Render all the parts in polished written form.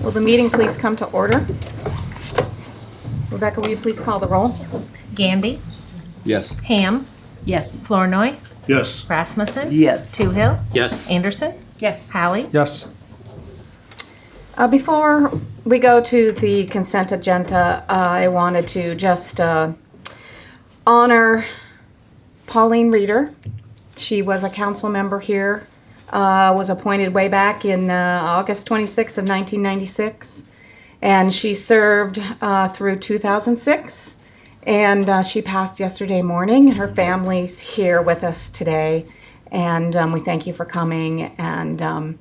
Will the meeting please come to order? Rebecca, will you please call the roll? Gandy, Yes. Ham, Yes. Flournoy, Yes. Rasmussen, Yes. Toohill, Yes. Anderson, Yes. Hallie. Yes. Before we go to the consent agenda, I wanted to just honor Pauline Reeder. She was a council member here, was appointed way back in August 26th of 1996, and she served through 2006, and she passed yesterday morning. Her family's here with us today, and we thank you for coming. And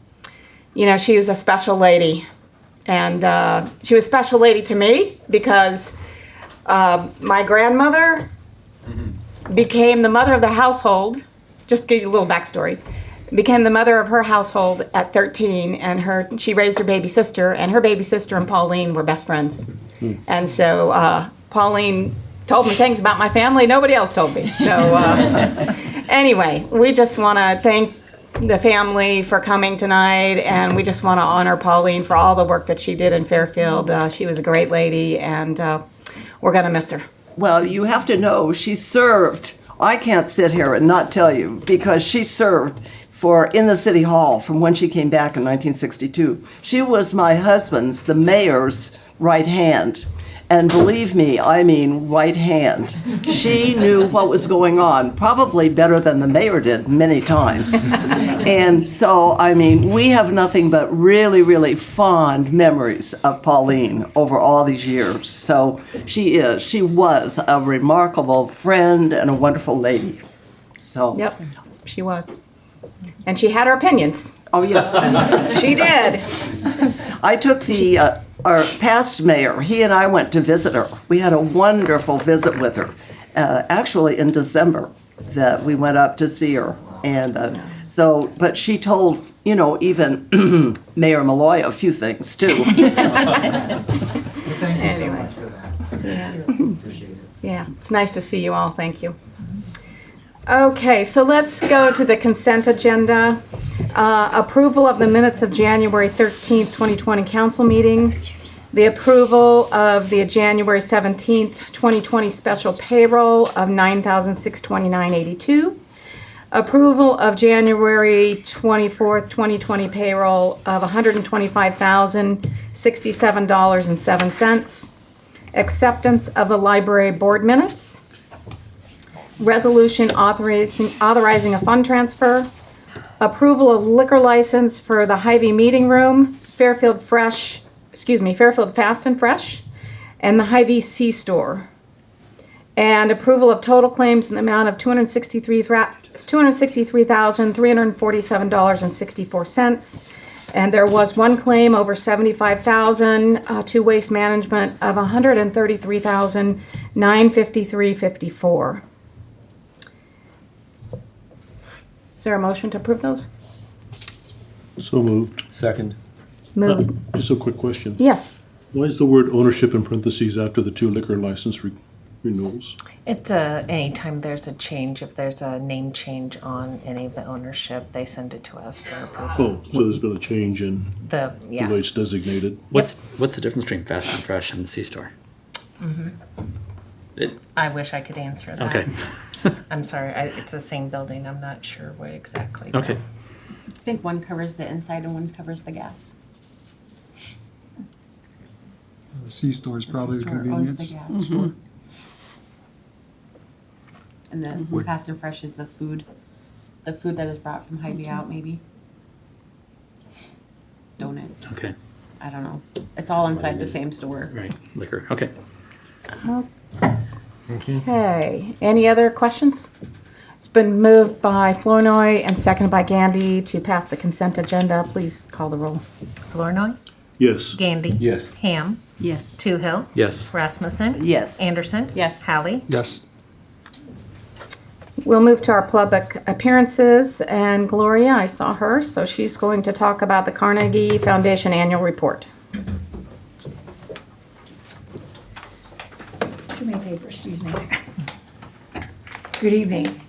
you know, she was a special lady, and she was a special lady to me because my grandmother became the mother of the household. Just to give you a little backstory. Became the mother of her household at 13, and she raised her baby sister, and her baby sister and Pauline were best friends. And so Pauline told me things about my family nobody else told me. So anyway, we just want to thank the family for coming tonight, and we just want to honor Pauline for all the work that she did in Fairfield. She was a great lady, and we're going to miss her. Well, you have to know she served. I can't sit here and not tell you because she served in the city hall from when she came back in 1962. She was my husband's, the mayor's, right hand. And believe me, I mean right hand. She knew what was going on, probably better than the mayor did many times. And so, I mean, we have nothing but really, really fond memories of Pauline over all these years. So she was a remarkable friend and a wonderful lady. So. Yep, she was. And she had her opinions. Oh, yes. She did. I took our past mayor, he and I went to visit her. We had a wonderful visit with her, actually in December, that we went up to see her. And but she told, you know, even Mayor Malloy a few things too. Anyway. Yeah, it's nice to see you all. Thank you. Okay, so let's go to the consent agenda. Approval of the minutes of January 13th, 2020 council meeting. The approval of the January 17th, 2020 special payroll of $9,629.82. Approval of January 24th, 2020 payroll of $125,067.07. Acceptance of the library board minutes. Resolution authorizing a fund transfer. Approval of liquor license for the Hy-Vee meeting room, Fairfield Fast and Fresh, and the Hy-Vee C-Store. And approval of total claims in the amount of $263,347.64. And there was one claim over $75,000 to Waste Management of $133,953.54. Is there a motion to approve those? So moved. Second. Moved. Just a quick question. Yes. Why is the word ownership in parentheses after the two liquor license renewals? It's anytime there's a change, if there's a name change on any of the ownership, they send it to us for approval. Oh, so there's been a change in the way it's designated. What's the difference between Fast and Fresh and the C-Store? I wish I could answer that. Okay. I'm sorry, it's the same building. I'm not sure what exactly. Okay. I think one covers the inside and one covers the gas. The C-store is probably the Store owns convenience. the gas store. And the Fast and Fresh is the food that is brought from Hy-Vee out, maybe. Donuts. Okay. I don't know. It's all inside the same store. Right. Liquor. Okay. Okay. Any other questions? It's been moved by Flournoy and seconded by Gandy to pass the consent agenda. Please call the roll. Flournoy, Yes. Gandy. Yes. Ham, Yes. Toohill, Yes. Rasmussen, Yes. Anderson, Yes. Hallie. Yes. We'll move to our public appearances, and Gloria, I saw her, so she's going to talk about the Carnegie Foundation annual report. Too many papers, excuse me. Good evening.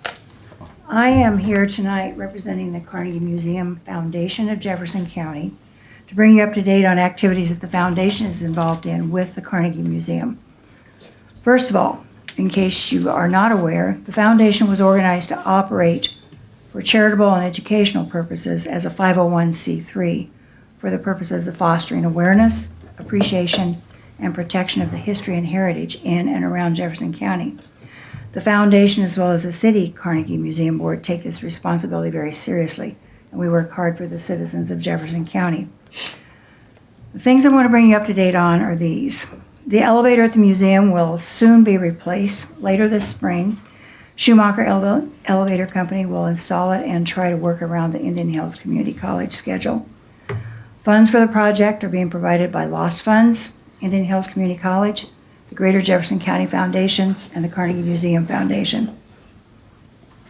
I am here tonight representing the Carnegie Museum Foundation of Jefferson County. to bring you up to date on activities that the foundation is involved in with the Carnegie Museum. First of all, in case you are not aware, the foundation was organized to operate for charitable and educational purposes as a 501c3 for the purposes of fostering awareness, appreciation, and protection of the history and heritage in and around Jefferson County. The foundation, as well as the City Carnegie Museum Board, take this responsibility very seriously, and we work hard for the citizens of Jefferson County. The things I want to bring you up to date on are these. The elevator at the museum will soon be replaced later this spring. Schumacher Elevator Company will install it and try to work around the Indian Hills Community College schedule. Funds for the project are being provided by Lost Funds, Indian Hills Community College, the Greater Jefferson County Foundation, and the Carnegie Museum Foundation.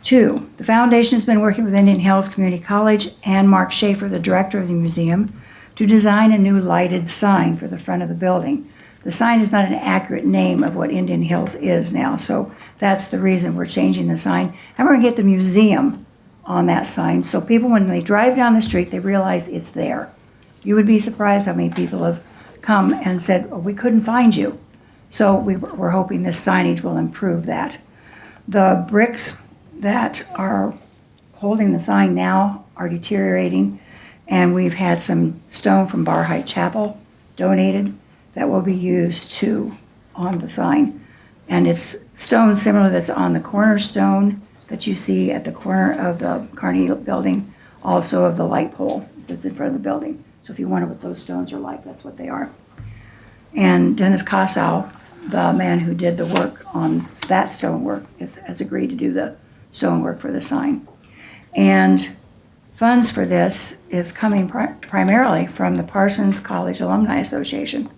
2, the foundation has been working with Indian Hills Community College and Mark Schaefer, the director of the museum, to design a new lighted sign for the front of the building. The sign is not an accurate name of what Indian Hills is now, so that's the reason we're changing the sign. And we're going to get the museum on that sign, so people, when they drive down the street, they realize it's there. You would be surprised how many people have come and said, oh, we couldn't find you. So we're hoping this signage will improve that. The bricks that are holding the sign now are deteriorating, and we've had some stone from Barhite Chapel donated that will be used on the sign. And it's stone similar that's on the cornerstone that you see at the corner of the Carnegie building, also of the light pole that's in front of the building. So if you wonder what those stones are like, that's what they are. And Dennis Kossow, the man who did the work on that stonework, has agreed to do the stonework for the sign. And funds for this is coming primarily from the Parsons College Alumni Association.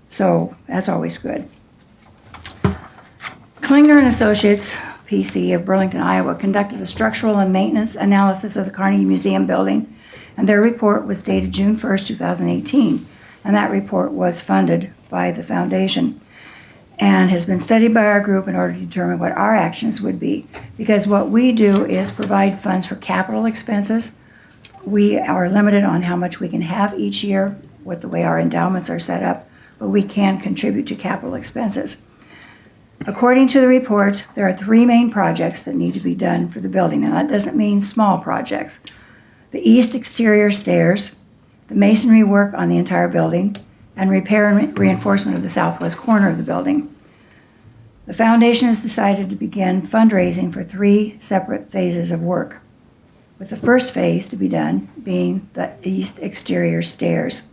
So that's always good. Klingner and Associates, PC of Burlington, Iowa, conducted a structural and maintenance analysis of the Carnegie Museum building, and their report was dated June 1st, 2018. And that report was funded by the foundation and has been studied by our group in order to determine what our actions would be. Because what we do is provide funds for capital expenses. We are limited on how much we can have each year with the way our endowments are set up, but we can contribute to capital expenses. According to the report, there are 3 main projects that need to be done for the building. Now, that doesn't mean small projects. The east exterior stairs, the masonry work on the entire building, and repair and reinforcement of the southwest corner of the building. The foundation has decided to begin fundraising for 3 separate phases of work, with the first phase to be done being the east exterior stairs.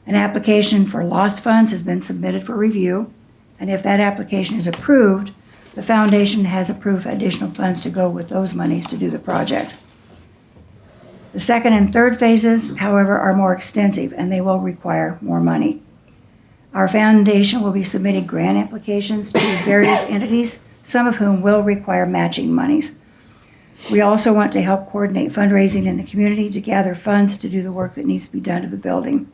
An application for lost funds has been submitted for review, and if that application is approved, the foundation has approved additional funds to go with those monies to do the project. The second and third phases, however, are more extensive, and they will require more money. Our foundation will be submitting grant applications to various entities, some of whom will require matching monies. We also want to help coordinate fundraising in the community to gather funds to do the work that needs to be done to the building.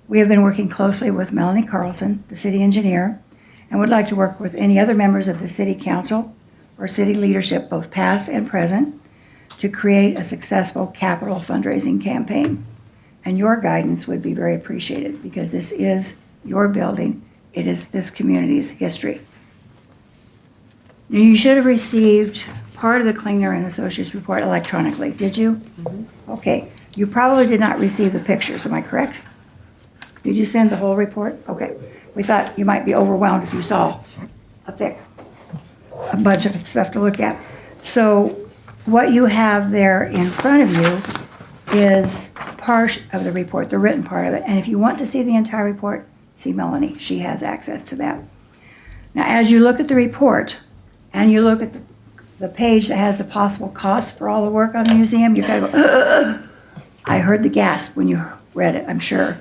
We have been working closely with Melanie Carlson, the city engineer, and would like to work with any other members of the city council or city leadership, both past and present, to create a successful capital fundraising campaign. And your guidance would be very appreciated, because this is your building. It is this community's history. Now, you should have received part of the Klingner and Associates report electronically, did you? Mm-hmm. Okay. You probably did not receive the pictures, am I correct? Did you send the whole report? Okay. We thought you might be overwhelmed if you saw a bunch of stuff to look at. So what you have there in front of you is part of the report, the written part of it. And if you want to see the entire report, see Melanie. She has access to that. Now, as you look at the report and you look at the page that has the possible costs for all the work on the museum, you're going to go, ugh. I heard the gasp when you read it, I'm sure.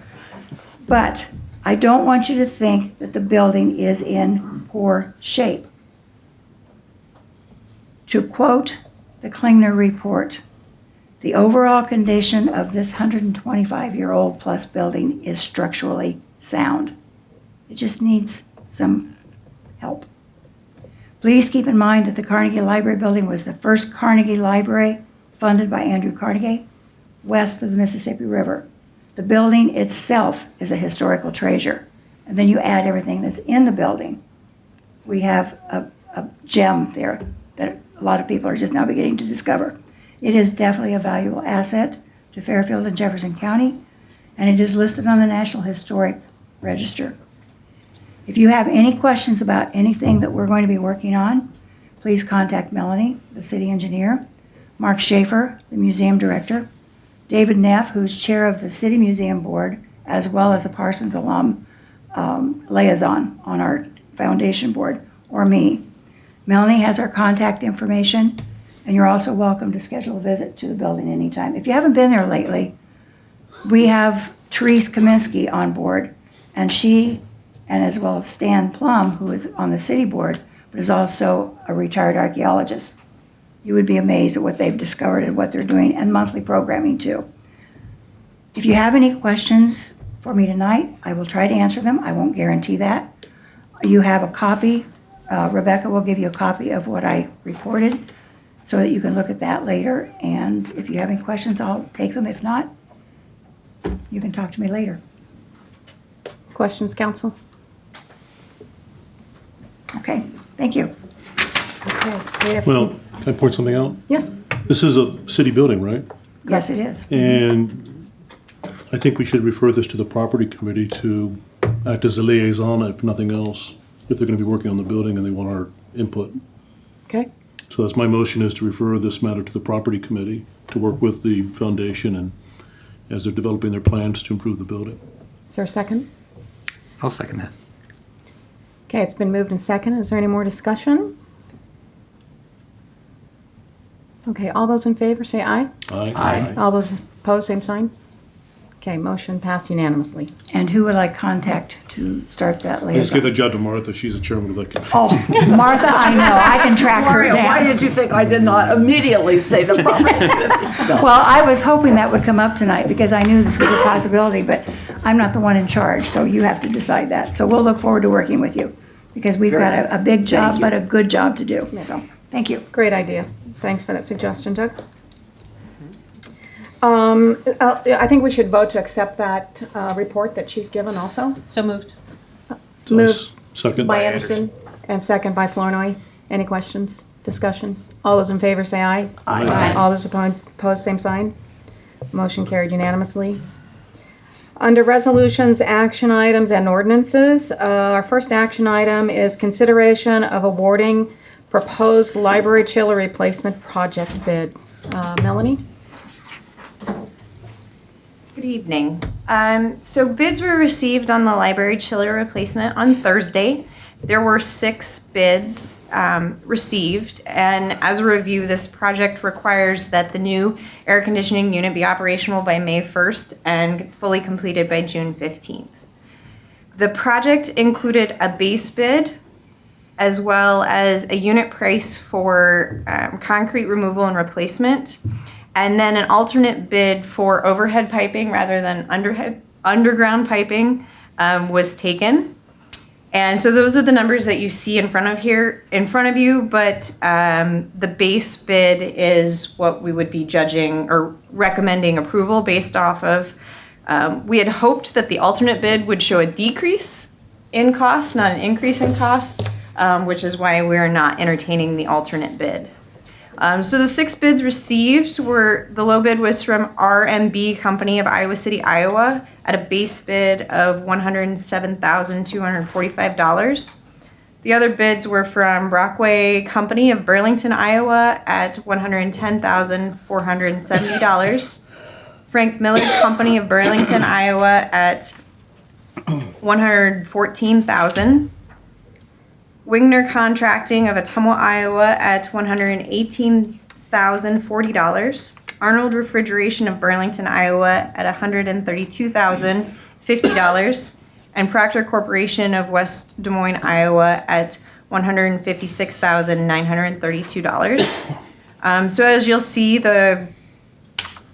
But I don't want you to think that the building is in poor shape. To quote the Klingner report, the overall condition of this 125-year-old plus building is structurally sound. It just needs some help. Please keep in mind that the Carnegie Library building was the first Carnegie Library funded by Andrew Carnegie west of the Mississippi River. The building itself is a historical treasure. And then you add everything that's in the building. We have a gem there that a lot of people are just now beginning to discover. It is definitely a valuable asset to Fairfield and Jefferson County, and it is listed on the National Historic Register. If you have any questions about anything that we're going to be working on, please contact Melanie, the city engineer, Mark Schaefer, the museum director, David Neff, who's chair of the City Museum Board, as well as a Parsons alum liaison on our foundation board, or me. Melanie has our contact information, and you're also welcome to schedule a visit to the building anytime. If you haven't been there lately, we have Therese Kaminsky on board, and she, and as well as Stan Plum, who is on the city board, but is also a retired archaeologist. You would be amazed at what they've discovered and what they're doing, and monthly programming too. If you have any questions for me tonight, I will try to answer them. I won't guarantee that. You have a copy. Rebecca will give you a copy of what I reported so that you can look at that later. And if you have any questions, I'll take them. If not, you can talk to me later. Questions, council? Okay, thank you. Okay. We have- Well, can I point something out? Yes. This is a city building, right? Yes, it is. And I think we should refer this to the property committee to act as a liaison, if nothing else, if they're going to be working on the building and they want our input. Okay. So that's my motion, is to refer this matter to the property committee to work with the foundation and as they're developing their plans to improve the building. Is there a second? I'll second that. Okay, it's been moved and second. Is there any more discussion? Okay, all those in favor say aye. Aye. All those opposed, same sign. Okay, motion passed unanimously. And who would I contact to start that I just give liaison? that job to Martha. She's the chairman of that committee. Oh, Martha, I know. I can track her Gloria, why down. did you think I did not immediately say the property committee? No. Well, I was hoping that would come up tonight because I knew this was a possibility, but I'm not the one in charge, so you have to decide that. So we'll look forward to working with you because we've got a big job, but a good job to do. So, thank you. Great idea. Thanks for that suggestion, Doug. I think we should vote to accept that report that she's given also. So moved. So Moved second. by Anderson and second by Flournoy. Any questions, discussion? All those in favor say aye. Aye. All those opposed, same sign. Motion carried unanimously. Under resolutions, action items, and ordinances, our first action item is consideration of awarding proposed library chiller replacement project bid. Melanie? Good evening. So bids were received on the library chiller replacement on Thursday. There were 6 bids received, and as a review, this project requires that the new air conditioning unit be operational by May 1st and fully completed by June 15th. The project included a base bid as well as a unit price for concrete removal and replacement, and then an alternate bid for overhead piping rather than underground piping was taken. And so those are the numbers that you see in front of you, but the base bid is what we would be judging or recommending approval based off of. We had hoped that the alternate bid would show a decrease in cost, not an increase in cost, which is why we're not entertaining the alternate bid. So the 6 bids received were, the low bid was from RMB Company of Iowa City, Iowa, at a base bid of $107,245. The other bids were from Brockway Company of Burlington, Iowa, at $110,470. Frank Millard Company of Burlington, Iowa, at $114,000. Wigner Contracting of Ottumwa, Iowa at $118,040. Arnold Refrigeration of Burlington, Iowa at $132,050. And Proctor Corporation of West Des Moines, Iowa at $156,932. So as you'll see, the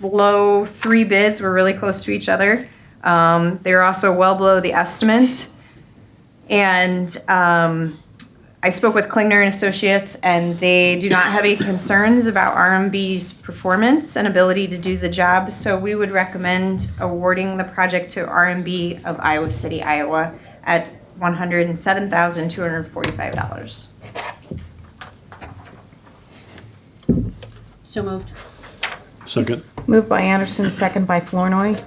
low 3 bids were really close to each other. They were also well below the estimate. And I spoke with Klingner and Associates, and they do not have any concerns about RMB's performance and ability to do the job. So we would recommend awarding the project to RMB of Iowa City, Iowa, at $107,245. So moved. Second. Moved by Anderson, second by Flournoy.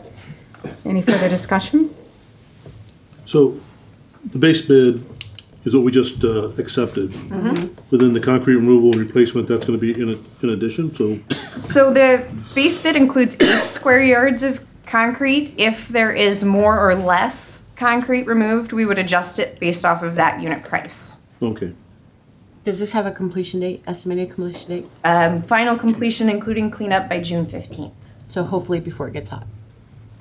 Any further discussion? So the base bid is what we just accepted. But then the concrete removal and replacement, that's going to be in addition, so So the base bid includes 8 square yards of concrete. If there is more or less concrete removed, we would adjust it based off of that unit price. okay. Does this have a completion date, estimated completion date? Final completion, including cleanup, by June 15th. So hopefully before it gets hot.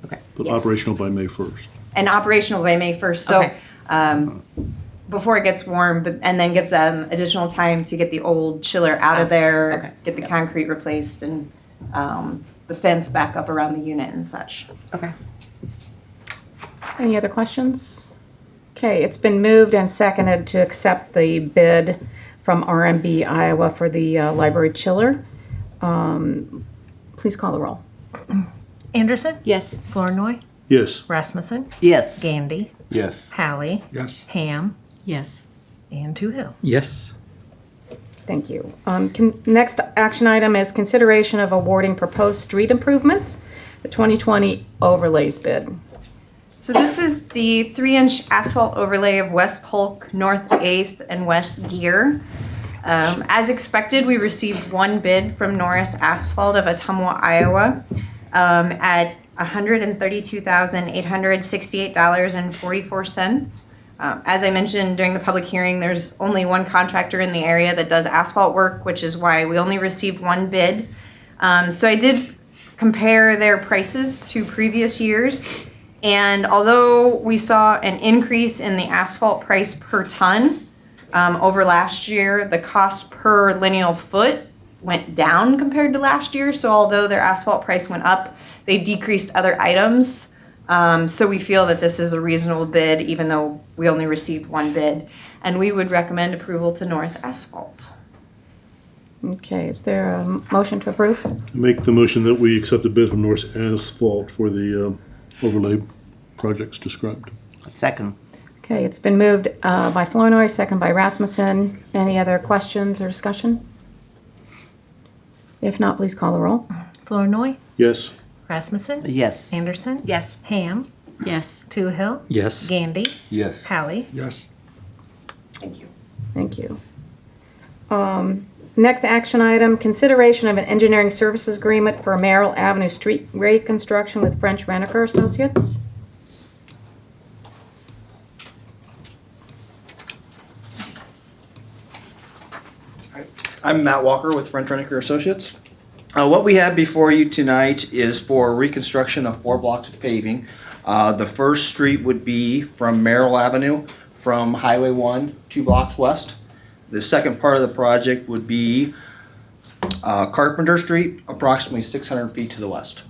Okay. But Yes. operational by May 1st. And operational by May 1st. So Okay. before it gets warm, and then gives them additional time to get the old chiller out of there, Okay. get the concrete replaced, and the fence back up around the unit and such. Okay. Any other questions? Okay, it's been moved and seconded to accept the bid from RMB Iowa for the library chiller. Please call the roll. Anderson? Yes. Flournoy? Yes. Rasmussen? Yes. Gandy? Yes. Hallie? Yes. Ham? Yes. And Toohill. Yes. Thank you. Next action item is consideration of awarding proposed street improvements, the 2020 overlays bid. So this is the 3-inch asphalt overlay of West Polk, North 8th, and West Gear. As expected, we received one bid from Norris Asphalt of Ottumwa, Iowa, at $132,868.44. As I mentioned during the public hearing, there's only one contractor in the area that does asphalt work, which is why we only received one bid. So I did compare their prices to previous years. And although we saw an increase in the asphalt price per ton over last year, the cost per lineal foot went down compared to last year. So although their asphalt price went up, they decreased other items. So we feel that this is a reasonable bid, even though we only received one bid. And we would recommend approval to Norris Asphalt. Okay, is there a motion to approve? Make the motion that we accept the bid from Norris Asphalt for the overlay projects described. Second. Okay, it's been moved by Flournoy, second by Rasmussen. Any other questions or discussion? If not, please call the roll. Flournoy? Yes. Rasmussen? Yes. Anderson? Yes. Ham? Yes. Toohill? Yes. Gandy? Yes. Hallie? Yes. Thank you. Thank you. Next action item, consideration of an engineering services agreement for Merrill Avenue Street reconstruction with French Reniker Associates. I'm Matt Walker with French Reniker Associates. What we have before you tonight is for reconstruction of 4 blocks of paving. The first street would be from Merrill Avenue from Highway 1 2 blocks west. The second part of the project would be Carpenter Street, approximately 600 feet to the west.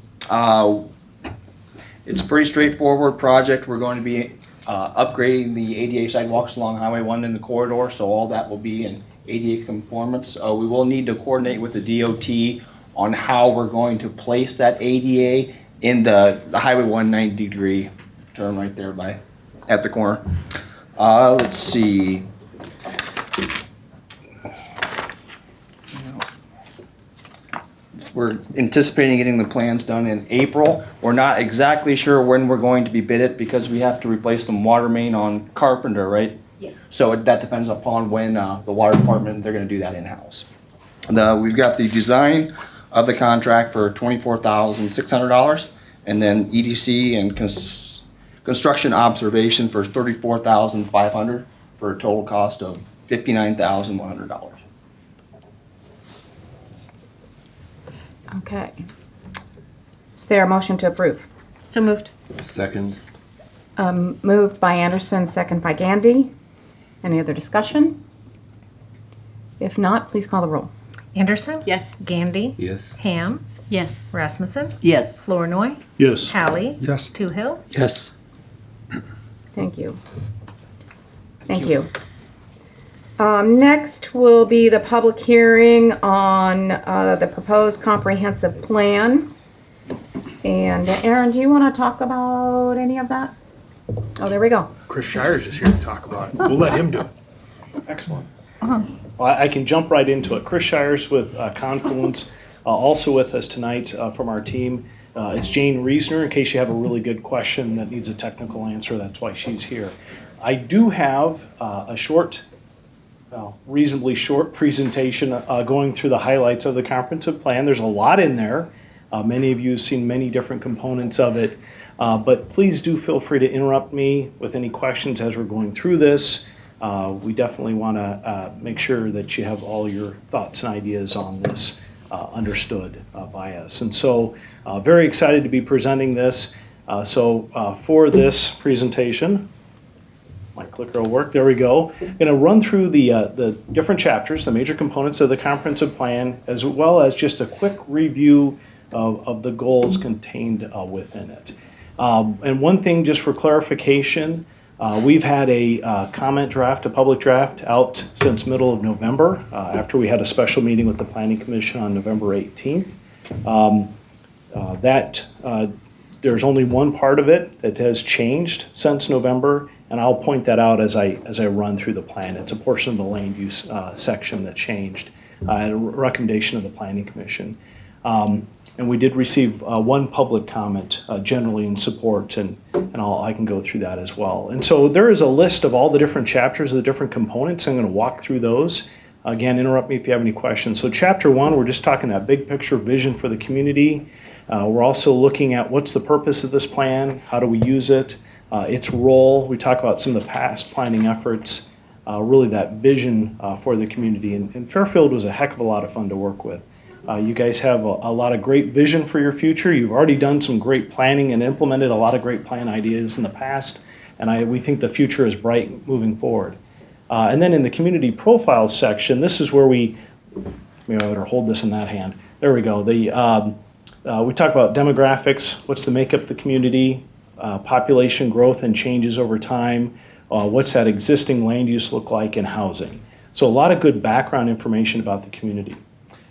It's a pretty straightforward project. We're going to be upgrading the ADA sidewalks along Highway 1 in the corridor, so all that will be in ADA conformance. We will need to coordinate with the DOT on how we're going to place that ADA in the Highway 190 degree turn right there at the corner. Let's see. We're anticipating getting the plans done in April. We're not exactly sure when we're going to be bid it because we have to replace some water main on Carpenter, right? Yes. So that depends upon when the water department, they're gonna do that in-house. We've got the design of the contract for $24,600 and then EDC and construction observation for $34,500 for a total cost of $59,100. Okay. Is there a motion to approve? So moved. Second. Moved by Anderson, second by Gandy. Any other discussion? If not, please call the roll. Anderson? Yes. Gandy? Yes. Ham? Yes. Rasmussen? Yes. Flournoy? Yes. Hallie? Yes. Toohill? Yes. Thank you. Thank you. Next will be the public hearing on the proposed comprehensive plan. And Aaron, do you want to talk about any of that? Oh, there we go. Chris Shires is here to talk about it. We'll let him do it. Excellent. Well, I can jump right into it. Chris Shires with Confluence, also with us tonight from our team is Jane Reesner. In case you have a really good question that needs a technical answer, that's why she's here. I do have a short, reasonably short presentation going through the highlights of the comprehensive plan. There's a lot in there. Many of you have seen many different components of it, but please do feel free to interrupt me with any questions as we're going through this. We definitely want to make sure that you have all your thoughts and ideas on this understood by us. And so very excited to be presenting this. For this presentation, my clicker will work. There we go. I'm going to run through the different chapters, the major components of the comprehensive plan, as well as just a quick review of the goals contained within it. And one thing just for clarification, we've had a comment draft, a public draft out since middle of November after we had a special meeting with the Planning Commission on November 18th. There's only one part of it that has changed since November, and I'll point that out as I run through the plan. It's a portion of the land use section that changed at a recommendation of the Planning Commission. And we did receive one public comment generally in support, and I can go through that as well. And so there is a list of all the different chapters of the different components. I'm going to walk through those. Again, interrupt me if you have any questions. So chapter 1, we're just talking that big picture vision for the community. We're also looking at what's the purpose of this plan, how do we use it, its role. We talk about some of the past planning efforts, really that vision for the community. And Fairfield was a heck of a lot of fun to work with. You guys have a lot of great vision for your future. You've already done some great planning and implemented a lot of great plan ideas in the past, and we think the future is bright moving forward. And then in the community profile section, this is where maybe I better hold this in that hand. There we go. We talk about demographics, what's the makeup of the community, population growth and changes over time, what's that existing land use look like, in housing. So a lot of good background information about the community.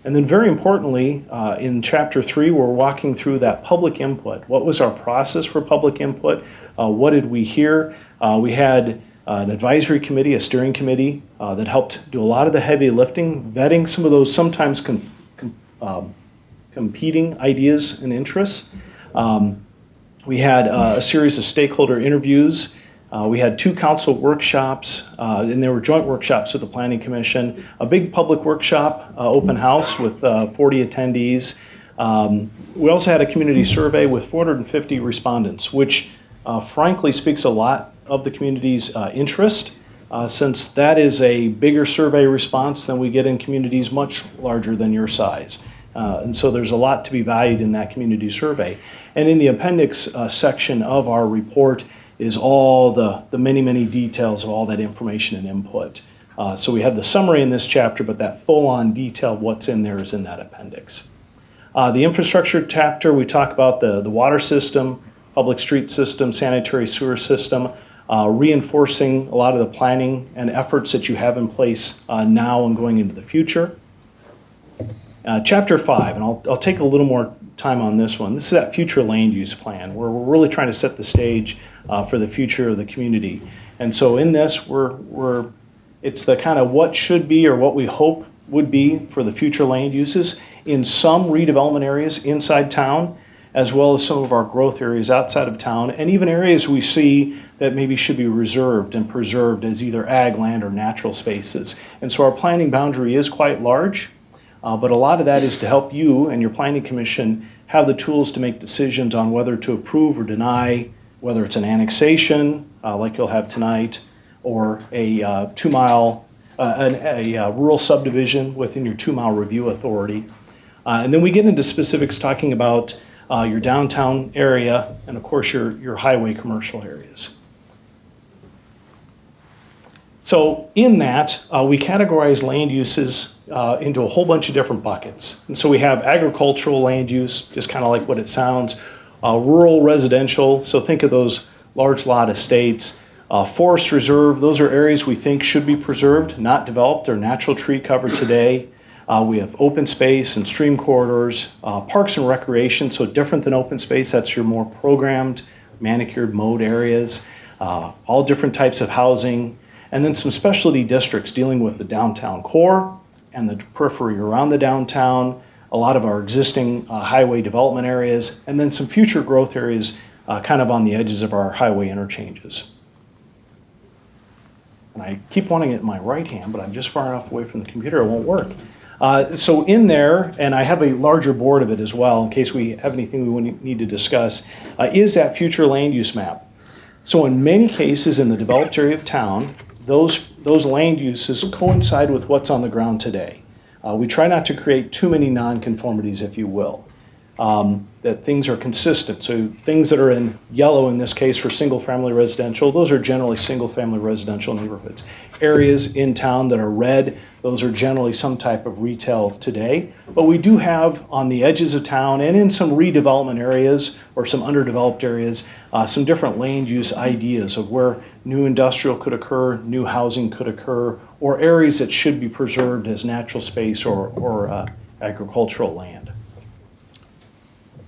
And then very importantly, in chapter 3, we're walking through that public input. What was our process for public input? What did we hear? We had an advisory committee, a steering committee that helped do a lot of the heavy lifting, vetting some of those sometimes competing ideas and interests. We had a series of stakeholder interviews. We had 2 council workshops, and they were joint workshops with the Planning Commission, a big public workshop, open house with 40 attendees. We also had a community survey with 450 respondents, which frankly speaks a lot of the community's interest, since that is a bigger survey response than we get in communities much larger than your size. And so there's a lot to be valued in that community survey. And in the appendix section of our report is all the many, many details of all that information and input. So we have the summary in this chapter, but that full-on detail of what's in there is in that appendix. The infrastructure chapter, we talk about the water system, public street system, sanitary sewer system, reinforcing a lot of the planning and efforts that you have in place now and going into the future. Chapter 5, and I'll take a little more time on this one. This is that future land use plan, where we're really trying to set the stage for the future of the community. And so in this, it's the kind of what should be or what we hope would be for the future land uses in some redevelopment areas inside town, as well as some of our growth areas outside of town, and even areas we see that maybe should be reserved and preserved as either ag land or natural spaces. And so our planning boundary is quite large, but a lot of that is to help you and your planning commission have the tools to make decisions on whether to approve or deny, whether it's an annexation, like you'll have tonight, or a 2-mile, a rural subdivision within your 2-mile review authority. And then we get into specifics talking about your downtown area and of course your highway commercial areas. So in that, we categorize land uses into a whole bunch of different buckets. And so we have agricultural land use, just kind of like what it sounds, rural residential, so think of those large lot estates, Forest reserve, those are areas we think should be preserved, not developed. They're natural tree cover today. We have open space and stream corridors, parks and recreation, so different than open space. That's your more programmed, manicured, mowed areas, all different types of housing, and then some specialty districts dealing with the downtown core and the periphery around the downtown, a lot of our existing highway development areas, and then some future growth areas kind of on the edges of our highway interchanges. And I keep wanting it in my right hand, but I'm just far enough away from the computer, it won't work. So in there, and I have a larger board of it as well, in case we have anything we need to discuss, is that future land use map. So in many cases in the developed area of town, those land uses coincide with what's on the ground today. We try not to create too many nonconformities, if you will. That things are consistent. So things that are in yellow in this case for single-family residential, those are generally single-family residential neighborhoods. Areas in town that are red, those are generally some type of retail today. But we do have on the edges of town and in some redevelopment areas or some underdeveloped areas, some different land use ideas of where new industrial could occur, new housing could occur, or areas that should be preserved as natural space or agricultural land.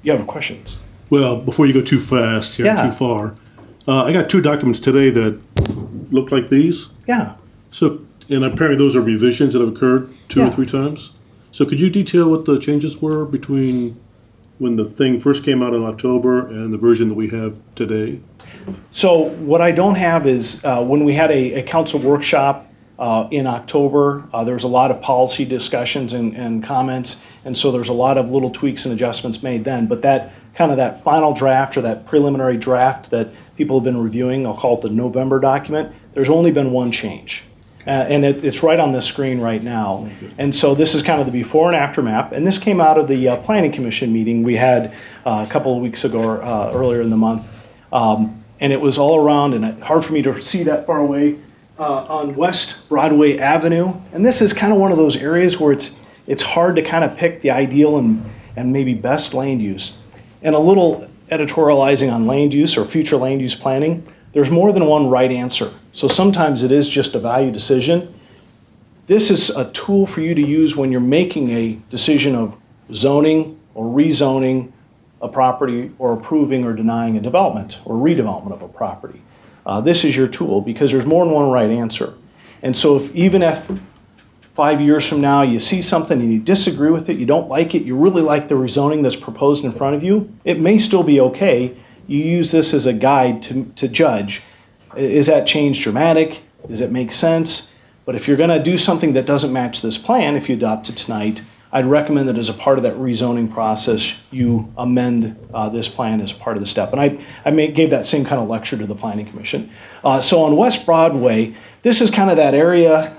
You have questions? Well, before you go too fast, too far, I got 2 documents today that look like these. Yeah. So, and apparently those are revisions that have occurred 2 or 3 times. So could you detail what the changes were between when the thing first came out in October and the version that we have today? So what I don't have is when we had a council workshop in October, there was a lot of policy discussions and comments, and so there's a lot of little tweaks and adjustments made then. But that final draft or that preliminary draft that people have been reviewing, I'll call it the November document, there's only been one change. And it's right on the screen right now. And so this is kind of the before and after map. And this came out of the Planning Commission meeting we had a couple of weeks ago or earlier in the month. And it was all around, and hard for me to see that far away, on West Broadway Avenue. And this is kind of one of those areas where it's hard to kind of pick the ideal and maybe best land use. And a little editorializing on land use or future land use planning, there's more than one right answer. So sometimes it is just a value decision. This is a tool for you to use when you're making a decision of zoning or rezoning a property or approving or denying a development or redevelopment of a property. This is your tool because there's more than one right answer. And so even if 5 years from now you see something and you disagree with it, you don't like it, you really like the rezoning that's proposed in front of you, it may still be okay. You use this as a guide to judge. Is that change dramatic? Does it make sense? But if you're going to do something that doesn't match this plan, if you adopt it tonight, I'd recommend that as a part of that rezoning process, you amend this plan as part of the step. And I gave that same kind of lecture to the Planning Commission. So on West Broadway, this is kind of that area,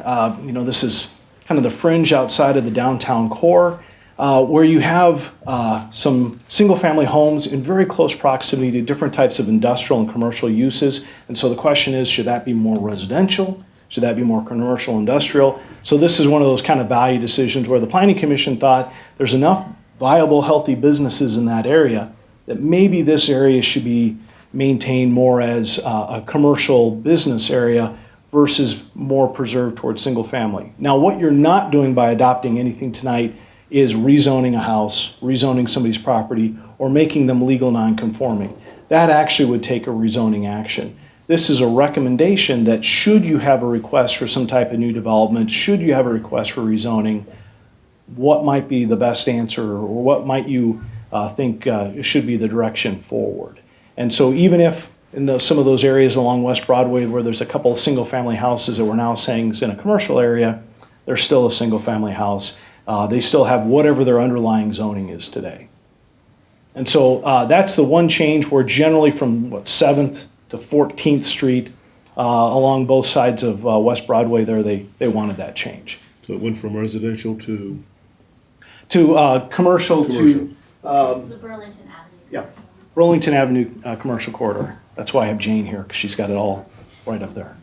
this is kind of the fringe outside of the downtown core, where you have some single-family homes in very close proximity to different types of industrial and commercial uses. And so the question is, should that be more residential? Should that be more commercial industrial? So this is one of those kind of value decisions where the Planning Commission thought there's enough viable, healthy businesses in that area that maybe this area should be maintained more as a commercial business area versus more preserved towards single family. Now, what you're not doing by adopting anything tonight is rezoning a house, rezoning somebody's property, or making them legal non-conforming. That actually would take a rezoning action. This is a recommendation that should you have a request for some type of new development, should you have a request for rezoning, what might be the best answer or what might you think should be the direction forward. And so even if in some of those areas along West Broadway where there's a couple of single family houses that we're now saying is in a commercial area, they're still a single family house. They still have whatever their underlying zoning is today. And so that's the one change where generally from 7th to 14th Street along both sides of West Broadway there, they wanted that change. So it went from residential to commercial to the Burlington Avenue. Yeah, Burlington Avenue commercial corridor. That's why I have Jane here, because she's got it all right up there.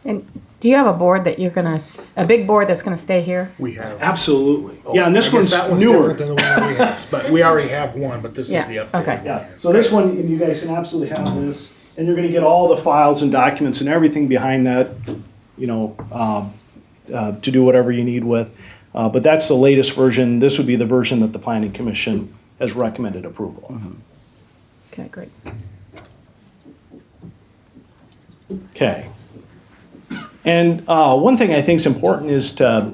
And do you have a board that you're gonna, a big board that's gonna stay here? We have. Absolutely. Oh, Yeah, and this one's that one's newer. different than the one we have, but we already have one, but this Yeah, is the updated okay. one. Yeah, so this one, you guys can absolutely have this. and you're going to get all the files and documents and everything behind that, you know, to do whatever you need with. But that's the latest version. This would be the version that the Planning Commission has recommended approval of. Okay, great. Okay. And one thing I think is important is to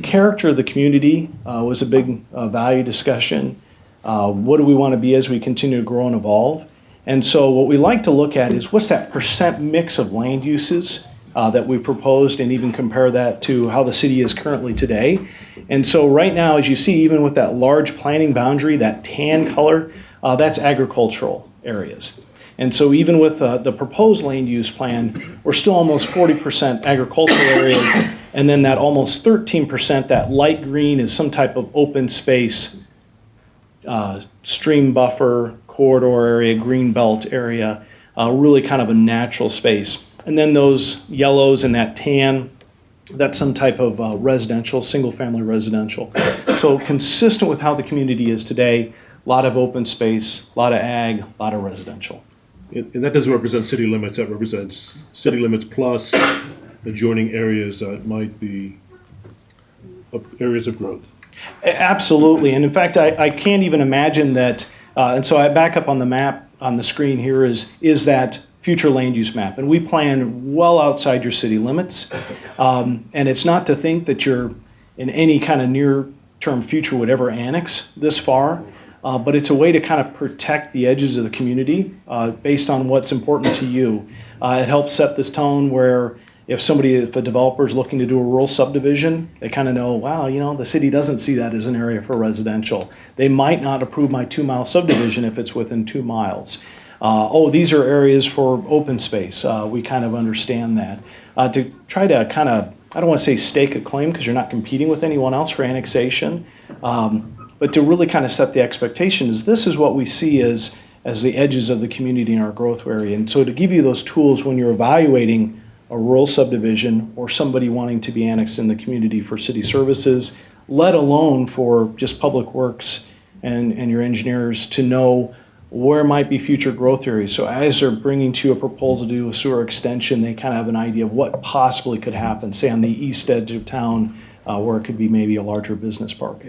character of the community was a big value discussion. What do we want to be as we continue to grow and evolve? And so what we like to look at is what's that percent mix of land uses that we proposed, and even compare that to how the city is currently today. And so right now, as you see, even with that large planning boundary, that tan color, that's agricultural areas. And so even with the proposed land use plan, we're still almost 40% agricultural areas, and then that almost 13%, that light green, is some type of open space, stream buffer, corridor area, green belt area, really kind of a natural space. And then those yellows and that tan, that's some type of residential, single-family residential. So consistent with how the community is today, a lot of open space, a lot of ag, a lot of residential. And that doesn't represent city limits, that represents city limits plus adjoining areas that might be areas of growth. Absolutely, and in fact, I can't even imagine that, and so I back up on the map on the screen here is that future land use map, and we plan well outside your city limits, and it's not to think that you're in any kind of near-term future would ever annex this far, but it's a way to kind of protect the edges of the community based on what's important to you. It helps set this tone where if a developer is looking to do a rural subdivision, they kind of know, wow, you know, the city doesn't see that as an area for residential. They might not approve my 2-mile subdivision if it's within 2 miles. These are areas for open space. We kind of understand that. To try to kind of, I don't want to say stake a claim because you're not competing with anyone else for annexation, but to really kind of set the expectation is this is what we see as the edges of the community in our growth area. And so to give you those tools when you're evaluating a rural subdivision or somebody wanting to be annexed in the community for city services, let alone for just public works and your engineers to know where might be future growth areas. So as they're bringing to you a proposal to do a sewer extension, they kind of have an idea of what possibly could happen, say on the east edge of town where it could be maybe a larger business park.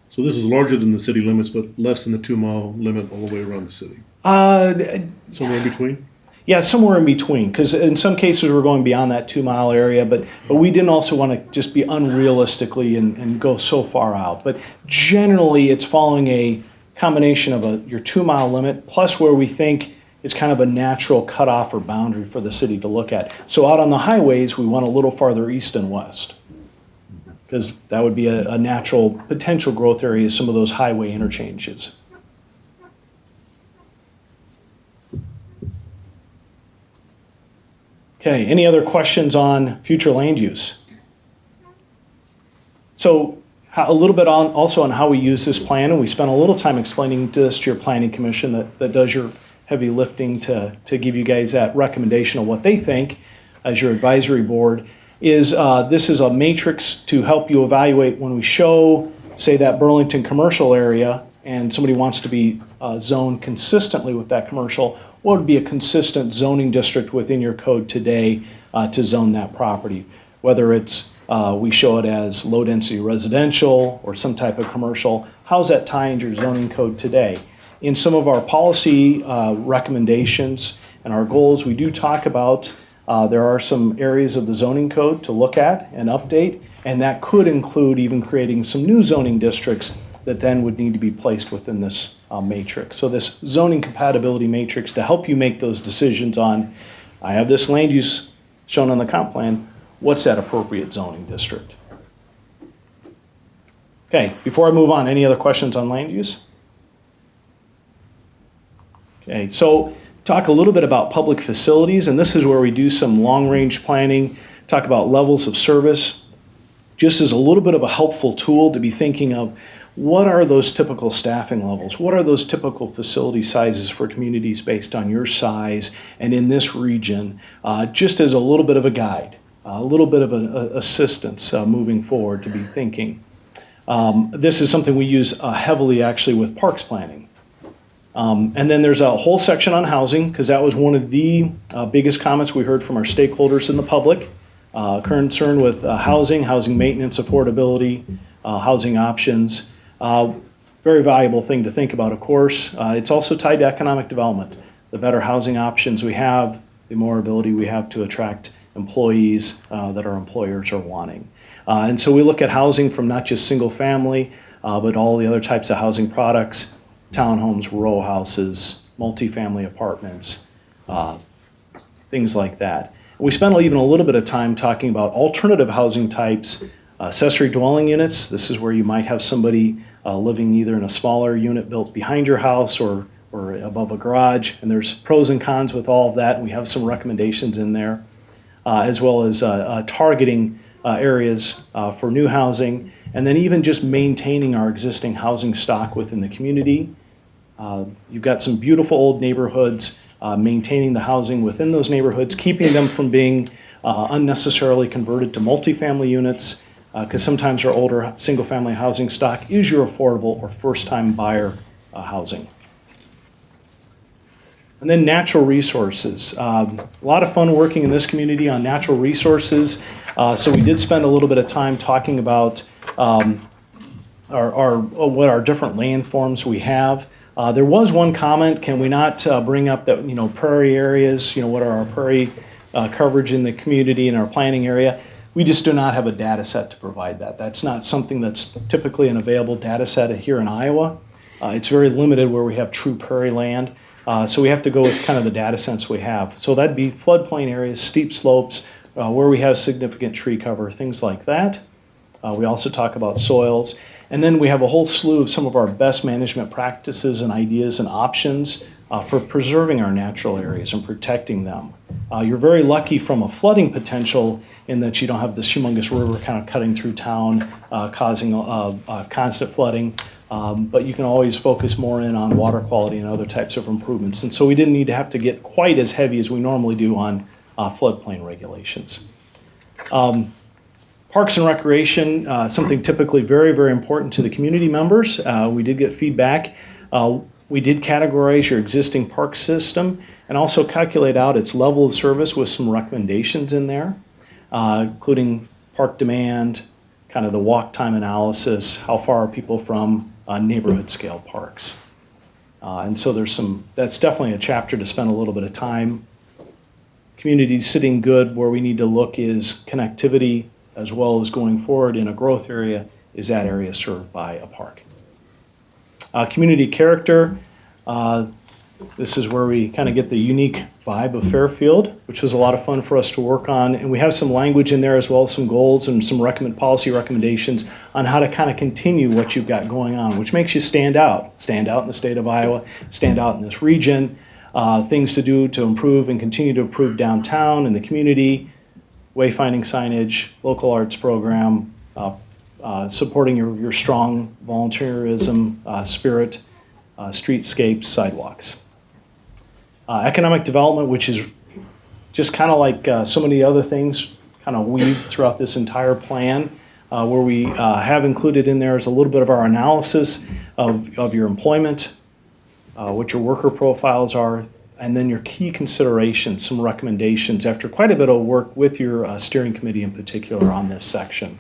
So this is larger than the city limits, but less than the 2-mile limit all the way around the city? Somewhere in between? Yeah, somewhere in between, because in some cases we're going beyond that 2-mile area, but we didn't also want to just be unrealistically and go so far out. But generally it's following a combination of your 2-mile limit plus where we think it's kind of a natural cutoff or boundary for the city to look at. So out on the highways, we want a little farther east and west, because that would be a natural potential growth area, some of those highway interchanges. Okay, any other questions on future land use? So a little bit also on how we use this plan, and we spent a little time explaining this to your planning commission that does your heavy lifting to give you guys that recommendation of what they think as your advisory board. This is a matrix to help you evaluate when we show, say, that Burlington commercial area and somebody wants to be zoned consistently with that commercial, what would be a consistent zoning district within your code today to zone that property? Whether it's we show it as low density residential or some type of commercial, how's that tie into your zoning code today? In some of our policy recommendations and our goals, we do talk about there are some areas of the zoning code to look at and update, and that could include even creating some new zoning districts that then would need to be placed within this matrix. So this zoning compatibility matrix to help you make those decisions on, I have this land use shown on the comp plan, what's that appropriate zoning district? Okay, before I move on, any other questions on land use? Okay, so talk a little bit about public facilities, and this is where we do some long-range planning, talk about levels of service, just as a little bit of a helpful tool to be thinking of what are those typical staffing levels? What are those typical facility sizes for communities based on your size and in this region, just as a little bit of a guide, a little bit of an assistance moving forward to be thinking. This is something we use heavily actually with parks planning. And then there's a whole section on housing, because that was one of the biggest comments we heard from our stakeholders in the public. Concern with housing, housing maintenance, affordability, housing options. Very valuable thing to think about, of course. It's also tied to economic development. The better housing options we have, the more ability we have to attract employees that our employers are wanting. And so we look at housing from not just single family, but all the other types of housing products, townhomes, row houses, multifamily apartments, things like that. We spent even a little bit of time talking about alternative housing types, accessory dwelling units. This is where you might have somebody living either in a smaller unit built behind your house or above a garage, and there's pros and cons with all of that, and we have some recommendations in there, as well as targeting areas for new housing, and then even just maintaining our existing housing stock within the community. You've got some beautiful old neighborhoods, maintaining the housing within those neighborhoods, keeping them from being unnecessarily converted to multifamily units, because sometimes our older single-family housing stock is your affordable or first-time buyer housing. And then natural resources. A lot of fun working in this community on natural resources. So we did spend a little bit of time talking about what our different landforms we have. There was one comment, can we not bring up that, prairie areas, what are our prairie coverage in the community in our planning area? We just do not have a data set to provide that. That's not something that's typically an available data set here in Iowa. It's very limited where we have true prairie land. So we have to go with kind of the data sets we have. So that'd be floodplain areas, steep slopes, where we have significant tree cover, things like that. We also talk about soils. And then we have a whole slew of some of our best management practices and ideas and options for preserving our natural areas and protecting them. You're very lucky from a flooding potential in that you don't have this humongous river kind of cutting through town, causing constant flooding. But you can always focus more in on water quality and other types of improvements. And so we didn't need to have to get quite as heavy as we normally do on floodplain regulations. Parks and recreation, something typically very, very important to the community members. We did get feedback. We did categorize your existing park system and also calculate out its level of service with some recommendations in there, including park demand, kind of the walk time analysis, how far are people from neighborhood scale parks. And so that's definitely a chapter to spend a little bit of time. Communities sitting good, where we need to look is connectivity, as well as going forward in a growth area, is that area served by a park. Community character, this is where we kind of get the unique vibe of Fairfield, which was a lot of fun for us to work on. And we have some language in there as well as some goals and some policy recommendations on how to kind of continue what you've got going on, which makes you stand out in the state of Iowa, stand out in this region, things to do to improve and continue to improve downtown and the community, wayfinding signage, local arts program, supporting your strong volunteerism spirit, streetscapes, sidewalks. Economic development, which is just kind of like so many other things kind of weaved throughout this entire plan, where we have included in there is a little bit of our analysis of your employment, what your worker profiles are, and then your key considerations, some recommendations after quite a bit of work with your steering committee in particular on this section.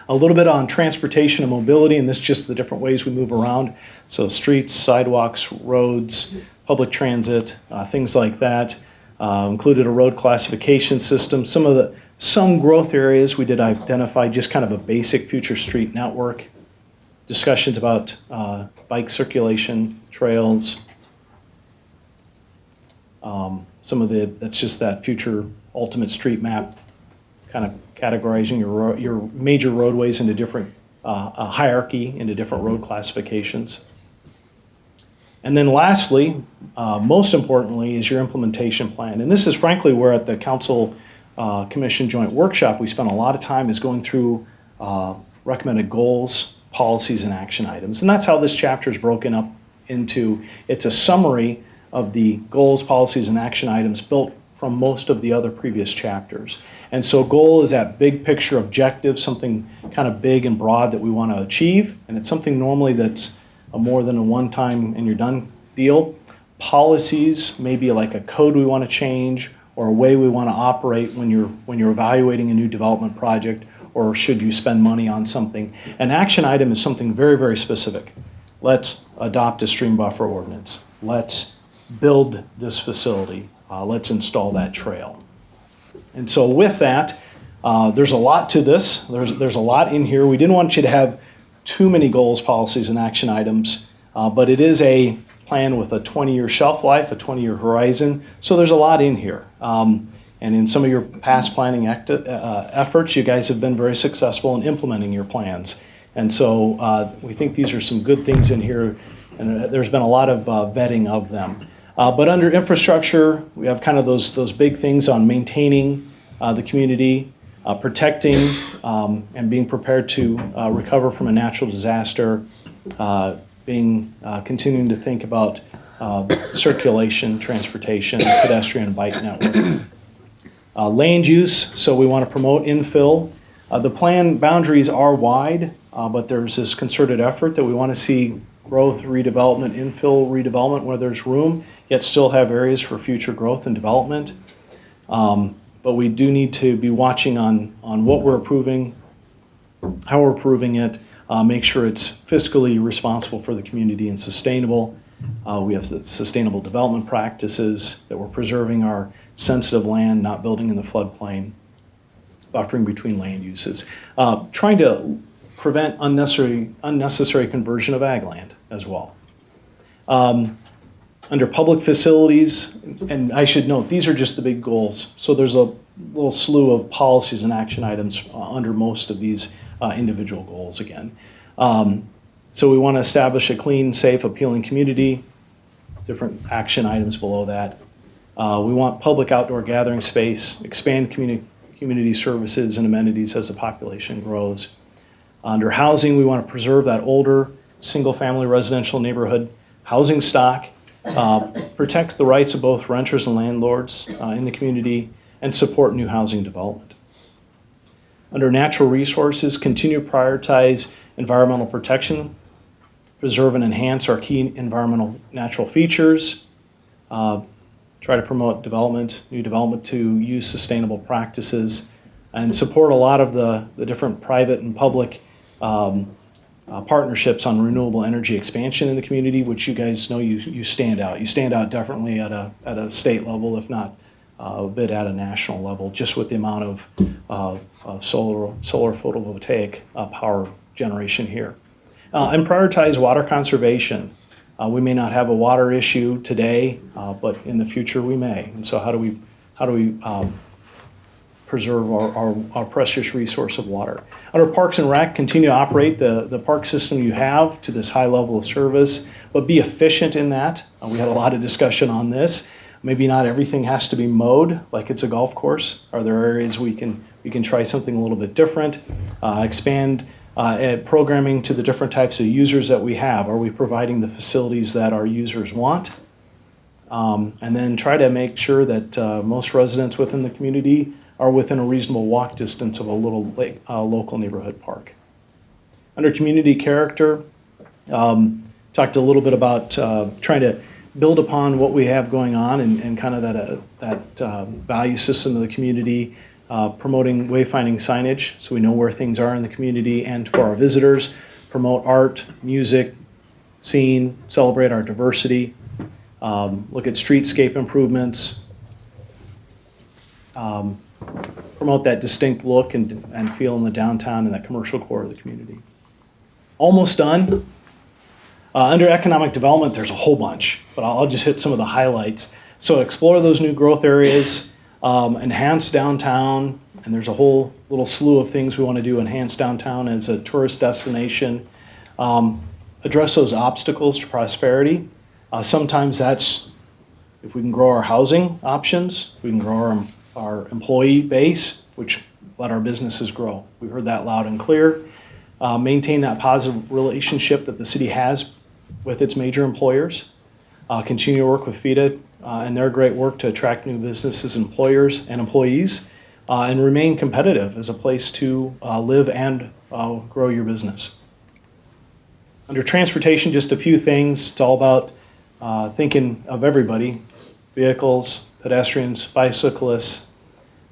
A little bit on transportation and mobility, and this is just the different ways we move around. So streets, sidewalks, roads, public transit, things like that. Included a road classification system. Some growth areas we did identify just kind of a basic future street network. Discussions about bike circulation, trails. That's just that future ultimate street map, kind of categorizing your major roadways into different hierarchy, into different road classifications. And then lastly, most importantly, is your implementation plan. And this is frankly where at the Council Commission Joint Workshop we spent a lot of time is going through recommended goals, policies, and action items. And that's how this chapter is broken up into. It's a summary of the goals, policies, and action items built from most of the other previous chapters. And so goal is that big picture objective, something kind of big and broad that we want to achieve. And it's something normally that's more than a one-time and you're done deal. Policies, maybe like a code we want to change or a way we want to operate when you're evaluating a new development project, or should you spend money on something. An action item is something very, very specific. Let's adopt a stream buffer ordinance. Let's build this facility. Let's install that trail. And so with that, there's a lot to this. There's a lot in here. We didn't want you to have too many goals, policies, and action items, but it is a plan with a 20-year shelf life, a 20-year horizon. So there's a lot in here. And in some of your past planning efforts, you guys have been very successful in implementing your plans. And so we think these are some good things in here, and there's been a lot of vetting of them. But under infrastructure, we have kind of those big things on maintaining the community, protecting and being prepared to recover from a natural disaster, continuing to think about circulation, transportation, pedestrian and bike network. Land use, so we want to promote infill. The plan boundaries are wide, but there's this concerted effort that we want to see growth, redevelopment, infill redevelopment where there's room, yet still have areas for future growth and development. But we do need to be watching on what we're approving, how we're approving it, make sure it's fiscally responsible for the community and sustainable. We have the sustainable development practices, that we're preserving our sensitive land, not building in the floodplain, buffering between land uses, trying to prevent unnecessary conversion of ag land as well. Under public facilities, and I should note, these are just the big goals. So there's a little slew of policies and action items under most of these individual goals again. So we want to establish a clean, safe, appealing community, different action items below that. We want public outdoor gathering space, expand community services and amenities as the population grows. Under housing, we want to preserve that older, single-family residential neighborhood housing stock, protect the rights of both renters and landlords in the community, and support new housing development. Under natural resources, continue to prioritize environmental protection, preserve and enhance our key environmental natural features, try to promote development, new development to use sustainable practices, and support a lot of the different private and public partnerships on renewable energy expansion in the community, which you guys know you stand out. You stand out definitely at a state level, if not a bit at a national level, just with the amount of solar photovoltaic power generation here. And prioritize water conservation. We may not have a water issue today, but in the future we may. And so how do we preserve our precious resource of water? Under Parks and Rec, continue to operate the park system you have to this high level of service, but be efficient in that. We had a lot of discussion on this. Maybe not everything has to be mowed like it's a golf course. Are there areas we can try something a little bit different? Expand programming to the different types of users that we have. Are we providing the facilities that our users want? And then try to make sure that most residents within the community are within a reasonable walk distance of a little local neighborhood park. Under community character, talked a little bit about trying to build upon what we have going on and kind of that value system of the community, promoting wayfinding signage so we know where things are in the community, and for our visitors, promote art, music, scene, celebrate our diversity, look at streetscape improvements, promote that distinct look and feel in the downtown and that commercial core of the community. Almost done. Under economic development, there's a whole bunch, but I'll just hit some of the highlights. So explore those new growth areas, enhance downtown, and there's a whole little slew of things we want to do. Enhance downtown as a tourist destination. Address those obstacles to prosperity. Sometimes that's if we can grow our housing options, we can grow our employee base, which let our businesses grow. We've heard that loud and clear. Maintain that positive relationship that the city has with its major employers. Continue to work with FIDA and their great work to attract new businesses, employers, and employees, and remain competitive as a place to live and grow your business. Under transportation, just a few things. It's all about thinking of everybody, vehicles, pedestrians, bicyclists,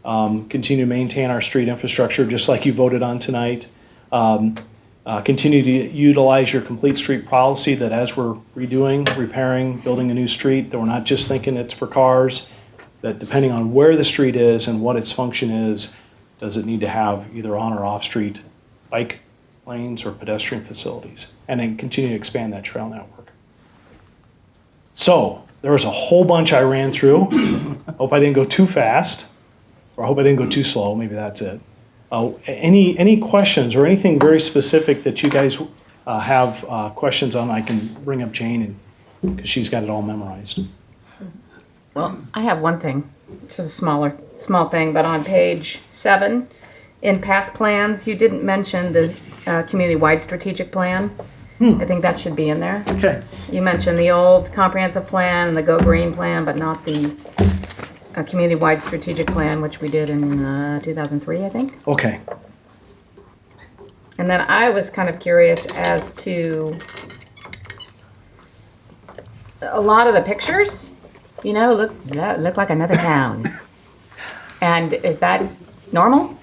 continue to maintain our street infrastructure just like you voted on tonight. Continue to utilize your complete street policy that as we're redoing, repairing, building a new street, that we're not just thinking it's for cars, that depending on where the street is and what its function is, does it need to have either on or off street bike lanes or pedestrian facilities, and then continue to expand that trail network. So there was a whole bunch I ran through. Hope I didn't go too fast, or I hope I didn't go too slow. Maybe that's it. Any questions or anything very specific that you guys have questions on? I can bring up Jane, because she's got it all memorized. Well, I have one thing, which is a small thing, but on page 7, in past plans, you didn't mention the community-wide strategic plan. I think that should be in there. Okay. You mentioned the old comprehensive plan and the Go Green plan, but not the community-wide strategic plan, which we did in 2003, I think. Okay. And then I was kind of curious as to a lot of the pictures, look like another town. And is that normal?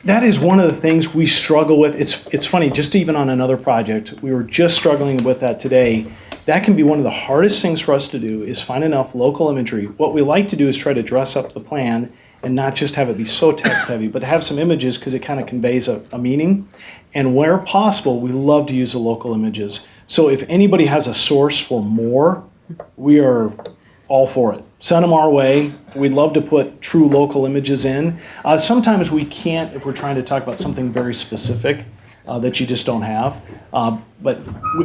That is one of the things we struggle with. It's funny, just even on another project, we were just struggling with that today. That can be one of the hardest things for us to do, is find enough local imagery. What we like to do is try to dress up the plan and not just have it be so text heavy, but have some images, because it kind of conveys a meaning. And where possible, we love to use the local images. So if anybody has a source for more, we are all for it. Send them our way. We'd love to put true local images in. Sometimes we can't if we're trying to talk about something very specific that you just don't have. But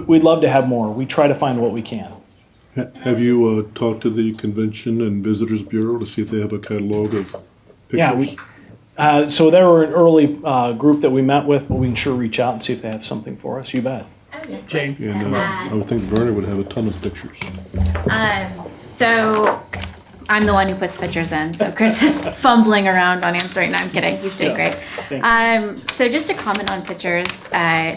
we'd love to have more. We try to find what we can. Have you talked to the Convention and Visitors Bureau to see if they have a catalog of pictures? Yeah, so they were an early group that we met with, but we can sure reach out and see if they have something for us. You bet. Jane. And I would think Verna would have a ton of pictures. So I'm the one who puts pictures in, so Chris is fumbling around on answering. No, I'm kidding. He's doing great. So just to comment on pictures.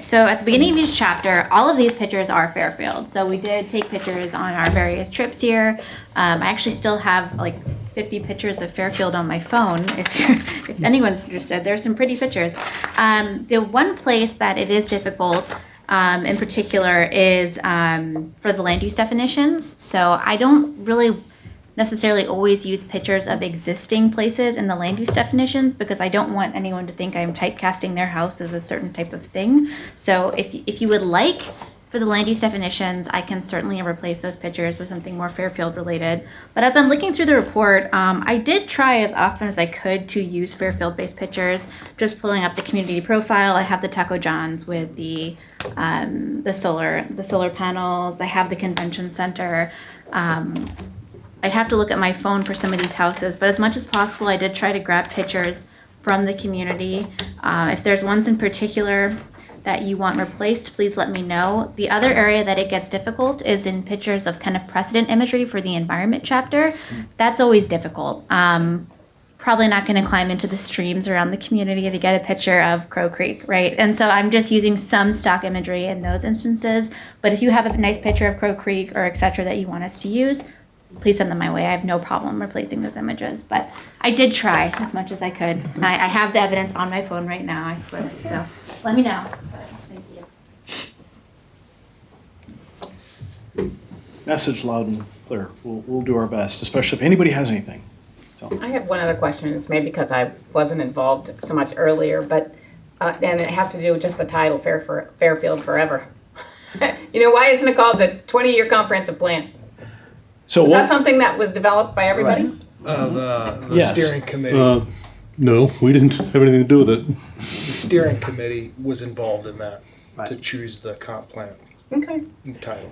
So at the beginning of each chapter, all of these pictures are Fairfield. So we did take pictures on our various trips here. I actually still have like 50 pictures of Fairfield on my phone. If anyone's interested, there's some pretty pictures. The one place that it is difficult in particular is for the land use definitions. So I don't really necessarily always use pictures of existing places in the land use definitions, because I don't want anyone to think I'm typecasting their house as a certain type of thing. So if you would like, for the land use definitions, I can certainly replace those pictures with something more Fairfield related. But as I'm looking through the report, I did try as often as I could to use Fairfield-based pictures. Just pulling up the community profile, I have the Taco John's with the solar panels. I have the convention center. I'd have to look at my phone for some of these houses, but as much as possible, I did try to grab pictures from the community. If there's ones in particular that you want replaced, please let me know. The other area that it gets difficult is in pictures of kind of precedent imagery for the environment chapter. That's always difficult. Probably not going to climb into the streams around the community to get a picture of Crow Creek, right? And so I'm just using some stock imagery in those instances. But if you have a nice picture of Crow Creek or et cetera that you want us to use, please send them my way. I have no problem replacing those images. But I did try as much as I could. I have the evidence on my phone right now, I swear. So let me know. Thank you. Message loud and clear. We'll do our best, especially if anybody has anything. So. I have one other question. It's maybe because I wasn't involved so much earlier, but and it has to do with just the title, Fairfield Forever. Why isn't it called the 20-year comprehensive plan? So was that something that was developed by everybody? The Yes. steering committee. No, we didn't have anything to do with it. The steering committee was involved in that to choose the comp plan Okay. title.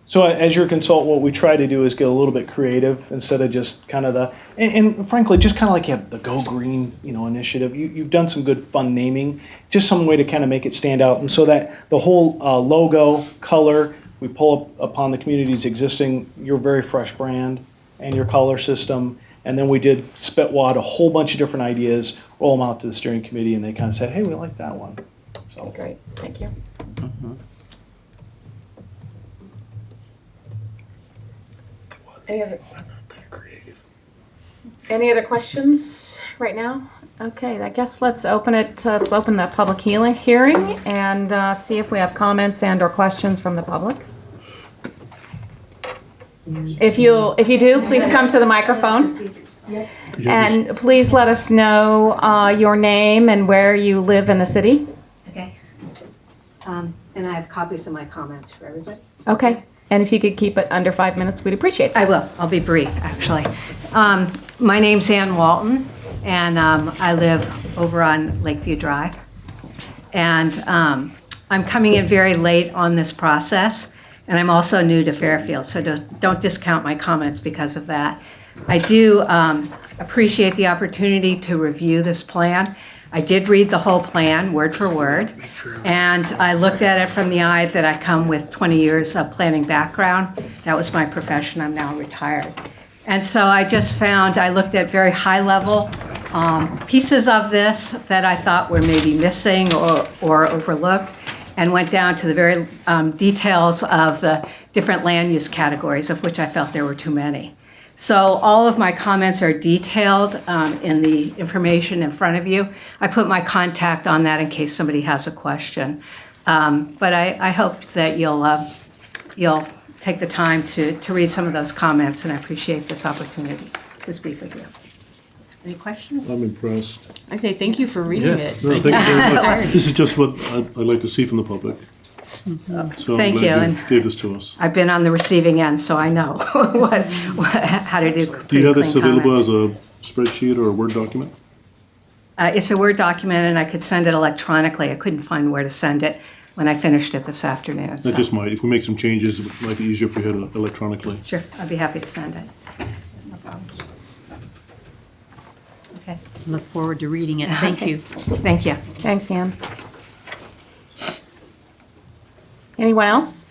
So as your consultant, what we try to do is get a little bit creative instead of just kind of and frankly, just kind of like you have the Go Green, initiative. You've done some good fun naming, just some way to kind of make it stand out. And so that the whole logo, color, we pull up upon the community's existing, your very fresh brand and your color system. And then we did spitwad a whole bunch of different ideas, roll them out to the steering committee, and they kind of said, hey, we like that one. So. Great, thank you. Any other questions right now? Okay, I guess let's open it. Let's open the public hearing and see if we have comments and or questions from the public. If you do, please come to the microphone. And please let us know your name and where you live in the city. Okay. And I have copies of my comments for everybody. Okay. And if you could keep it under 5 minutes, we'd appreciate that. I will. I'll be brief, actually. My name's Ann Walton, and I live over on Lakeview Drive. And I'm coming in very late on this process, and I'm also new to Fairfield, so don't discount my comments because of that. I do appreciate the opportunity to review this plan. I did read the whole plan, word for word, and I looked at it from the eye that I come with 20 years of planning background. That was my profession. I'm now retired. And so I just found, I looked at very high level pieces of this that I thought were maybe missing or overlooked, and went down to the very details of the different land use categories, of which I felt there were too many. So all of my comments are detailed in the information in front of you. I put my contact on that in case somebody has a question. But I hope that you'll take the time to read some of those comments, and I appreciate this opportunity to speak with you. Any questions? I'm impressed. I say thank you for reading Yes. it. No, thank you very much. This is just what I'd like to see from the public. So Thank I'm you. glad And you gave this to us. I've been on the receiving end, so I know how to do Do you have pretty this clean available comments. as a spreadsheet or a Word document? It's a Word document, and I could send it electronically. I couldn't find where to send it when I finished it this afternoon. So. That just might, if we make some changes, it might be easier if we had it electronically. Sure, I'd be happy to send it. No problem. Okay. Look forward to reading it. Thank you. Thank you. Thanks, Ann. Anyone else?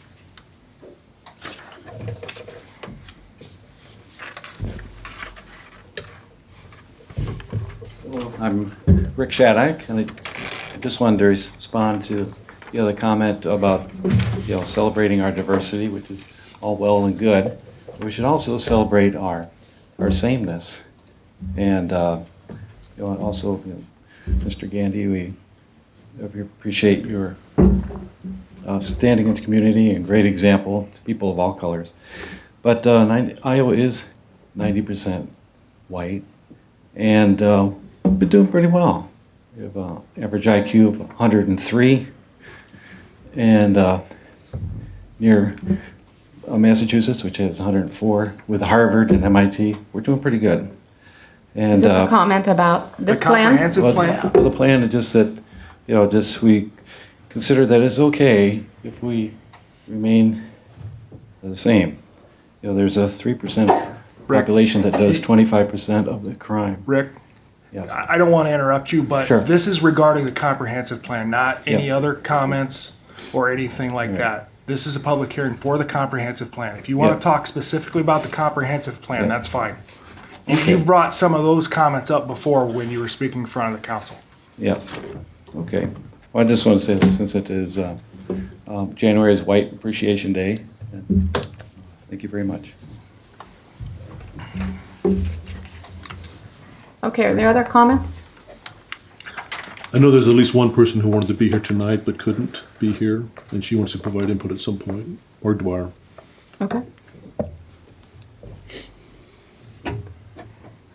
I'm Rick Shattuck, and I just wanted to respond to the other comment about, celebrating our diversity, which is all well and good. We should also celebrate our sameness, and also, Mr. Gandy, we appreciate your standing in the community and great example to people of all colors. But Iowa is 90% white, and we've been doing pretty well. We have an average IQ of 103, and near Massachusetts, which has 104, with Harvard and MIT, we're doing pretty good. And, Is this a comment about this plan? The plan is just that, we consider that it's okay if we remain the same. There's a 3% population that does 25% of the crime. Rick? Yes. I don't want to interrupt you, but Sure. this is regarding the comprehensive plan, not any Yep. other comments or anything like Right. that. This is a public hearing for the comprehensive plan. If you want Yep. to talk specifically about the comprehensive plan, Yep. that's fine. Okay. You've brought some of those comments up before when you were speaking in front of the council. Yes. Okay. Well, I just want to say that since it is January is White Appreciation Day, and thank you very much. Okay, are there other comments? I know there's at least one person who wanted to be here tonight but couldn't be here, and she wants to provide input at some point, or Dwyer. Okay.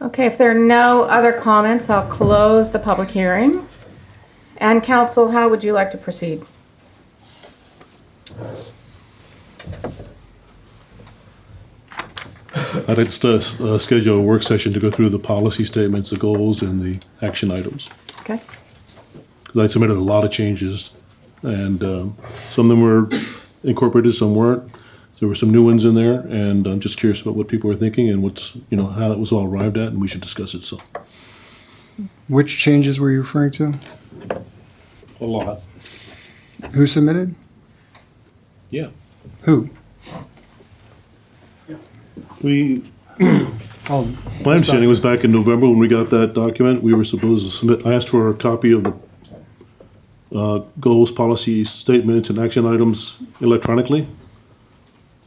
Okay, if there are no other comments, I'll close the public hearing. And council, how would you like to proceed? I'd like to schedule a work session to go through the policy statements, the goals, and the action items. Okay. Because I submitted a lot of changes, and some of them were incorporated, some weren't. There were some new ones in there, and I'm just curious about what people are thinking and how that was all arrived at, and we should discuss it. So, Which changes were you referring to? a lot. Who submitted? Yeah. Who? My understanding was back in November when we got that document, we were supposed to submit. I asked for a copy of the goals, policy statements, and action items electronically.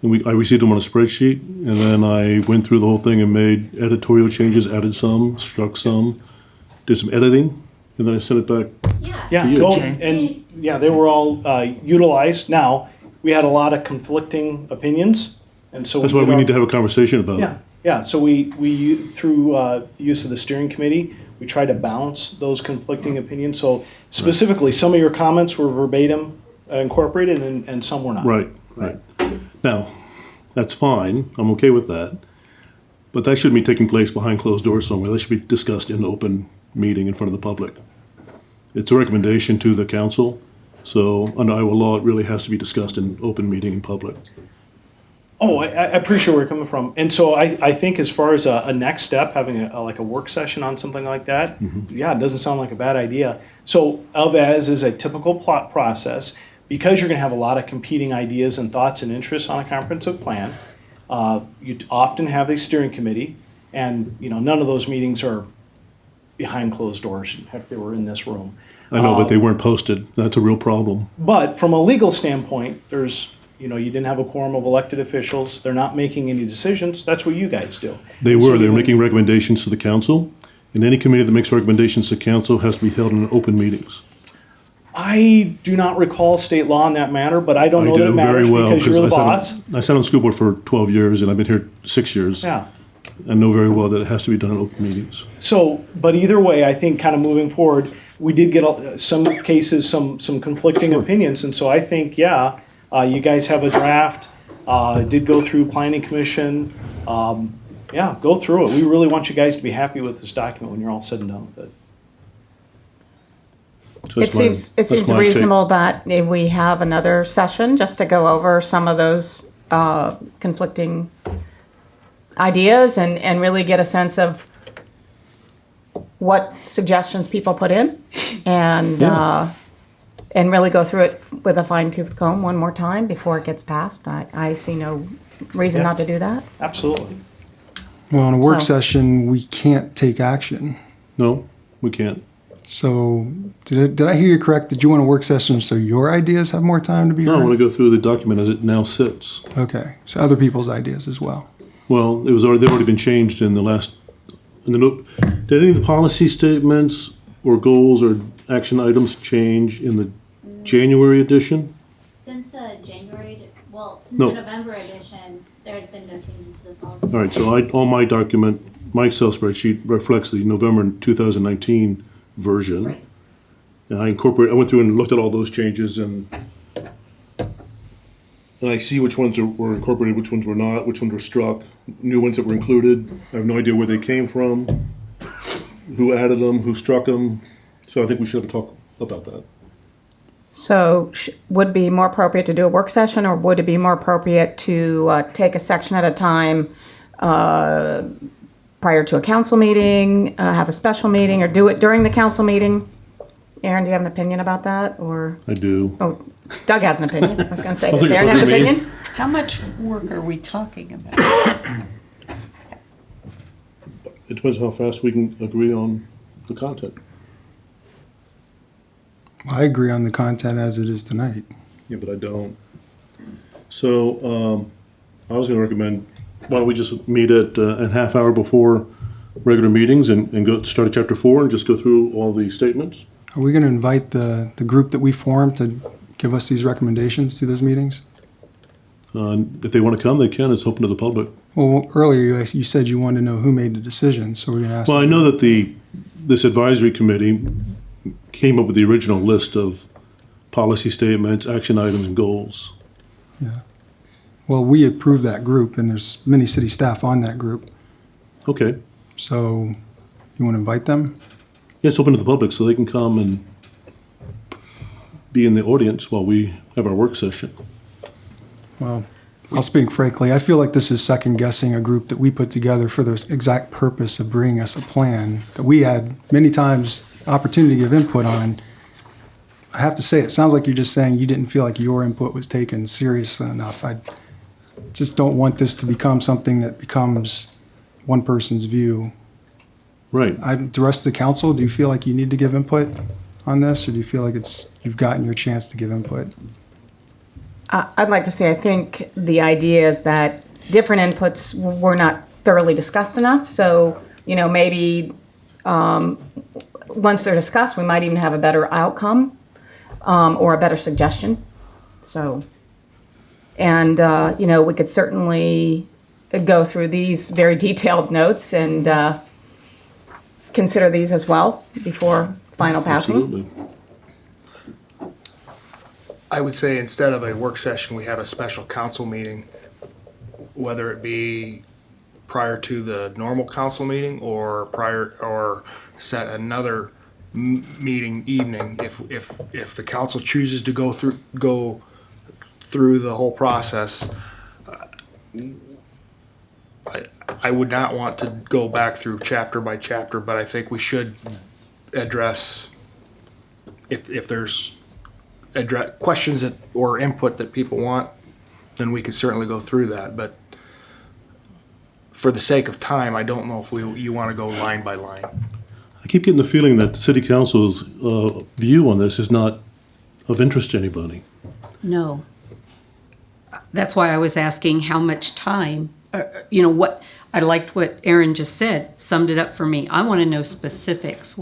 and I received them on a spreadsheet, and then I went through the whole thing and made editorial changes, added some, struck some, did some editing, and then I sent it back. Yeah, you. and yeah, they were all utilized. Now, we had a lot of conflicting opinions, and so That's why we need to have a conversation about Yeah, it. yeah. So we through the use of the steering committee, we tried to balance those conflicting opinions. So specifically, some of your comments were verbatim incorporated, and some were not. Right. Now, that's fine, I'm okay with that, but that shouldn't be taking place behind closed doors somewhere. That should be discussed in an open meeting in front of the public. It's a recommendation to the council, so under Iowa law, it really has to be discussed in open meeting in public. Oh, I appreciate where you're coming from. And so I think as far as a next step, having like a work session on something like that, yeah, it doesn't sound like a bad idea. So as is a typical plot process, because you're going to have a lot of competing ideas and thoughts and interests on a comprehensive plan, you often have a steering committee, and none of those meetings are behind closed doors. Heck, they were in this room. I know, but they weren't posted. That's a real problem. But from a legal standpoint, there's, you didn't have a quorum of elected officials. They're not making any decisions. That's what you guys do. They were making recommendations to the council, and any committee that makes recommendations to council has to be held in open meetings. I do not recall state law in that matter, but I don't know that it matters because you're the boss. I sat on the school board for 12 years, and I've been here 6 years. Yeah. I know very well that it has to be done in open meetings. So, but either way, I think kind of moving forward, we did get some cases, some conflicting opinions, and so I think, you guys have a draft. It did go through planning commission. Go through it. We really want you guys to be happy with this document when you're all said and done with it. So It seems reasonable that we have another session just to go over some of those conflicting ideas and really get a sense of what suggestions people put in and really go through it with a fine-tooth comb one more time before it gets passed. I see no reason not to do that. Absolutely. Well, in a work So- session, we can't take action. No, we can't. So, did I hear you correct? Did you want a work session so your ideas have more time to be No, I heard? want to go through the document as it now sits. Okay, so other people's ideas as well. Well, they've already been changed in the last, did any of the policy statements or goals or action items change in the January edition? Since the January, since No. the November edition, there's been no changes to the policy. All right, so all my document, my Excel spreadsheet reflects the November 2019 version. Right. And I went through and looked at all those changes and I see which ones were incorporated, which ones were not, which ones were struck, new ones that were included. I have no idea where they came from, who added them, who struck them. So I think we should have a talk about that. So would it be more appropriate to do a work session, or would it be more appropriate to take a section at a time prior to a council meeting, have a special meeting, or do it during the council meeting? Aaron, do you have an opinion about that, or? I do. Oh, Doug has an opinion. I was going to say, I does think Aaron have an it's me. opinion? How much work are we talking about? It depends how fast we can agree on the content. I agree on the content as it is tonight. Yeah, but I don't. So I was going to recommend, why don't we just meet at a half hour before regular meetings and go start at chapter 4 and just go through all the statements? Are we going to invite the group that we formed to give us these recommendations to those meetings? If they want to come, they can. It's open to the public. Well, earlier you said you wanted to know who made the decision, so we're going to ask. Well, I know that this advisory committee came up with the original list of policy statements, action items, and goals. Yeah. Well, we approved that group, and there's many city staff on that group. Okay. So, you want to invite them? Yeah, it's open to the public, so they can come and be in the audience while we have our work session. Well, I'll speak frankly. I feel like this is second guessing a group that we put together for the exact purpose of bringing us a plan that we had many times opportunity to give input on. I have to say, it sounds like you're just saying you didn't feel like your input was taken seriously enough. I just don't want this to become something that becomes one person's view. Right. The rest of the council, do you feel like you need to give input on this, or do you feel like you've gotten your chance to give input? I'd like to say, I think the idea is that different inputs were not thoroughly discussed enough. So, maybe once they're discussed, we might even have a better outcome or a better suggestion. So, and, we could certainly go through these very detailed notes and consider these as well before final passing. Absolutely. I would say instead of a work session, we have a special council meeting, whether it be prior to the normal council meeting or set another meeting evening if the council chooses to go through the whole process. I would not want to go back through chapter by chapter, but I think we should address if there's questions or input that people want, then we could certainly go through that. But for the sake of time, I don't know if you want to go line by line. I keep getting the feeling that the city council's view on this is not of interest to anybody. No. That's why I was asking how much time, what, I liked what Aaron just said, summed it up for me. I want to know specifics.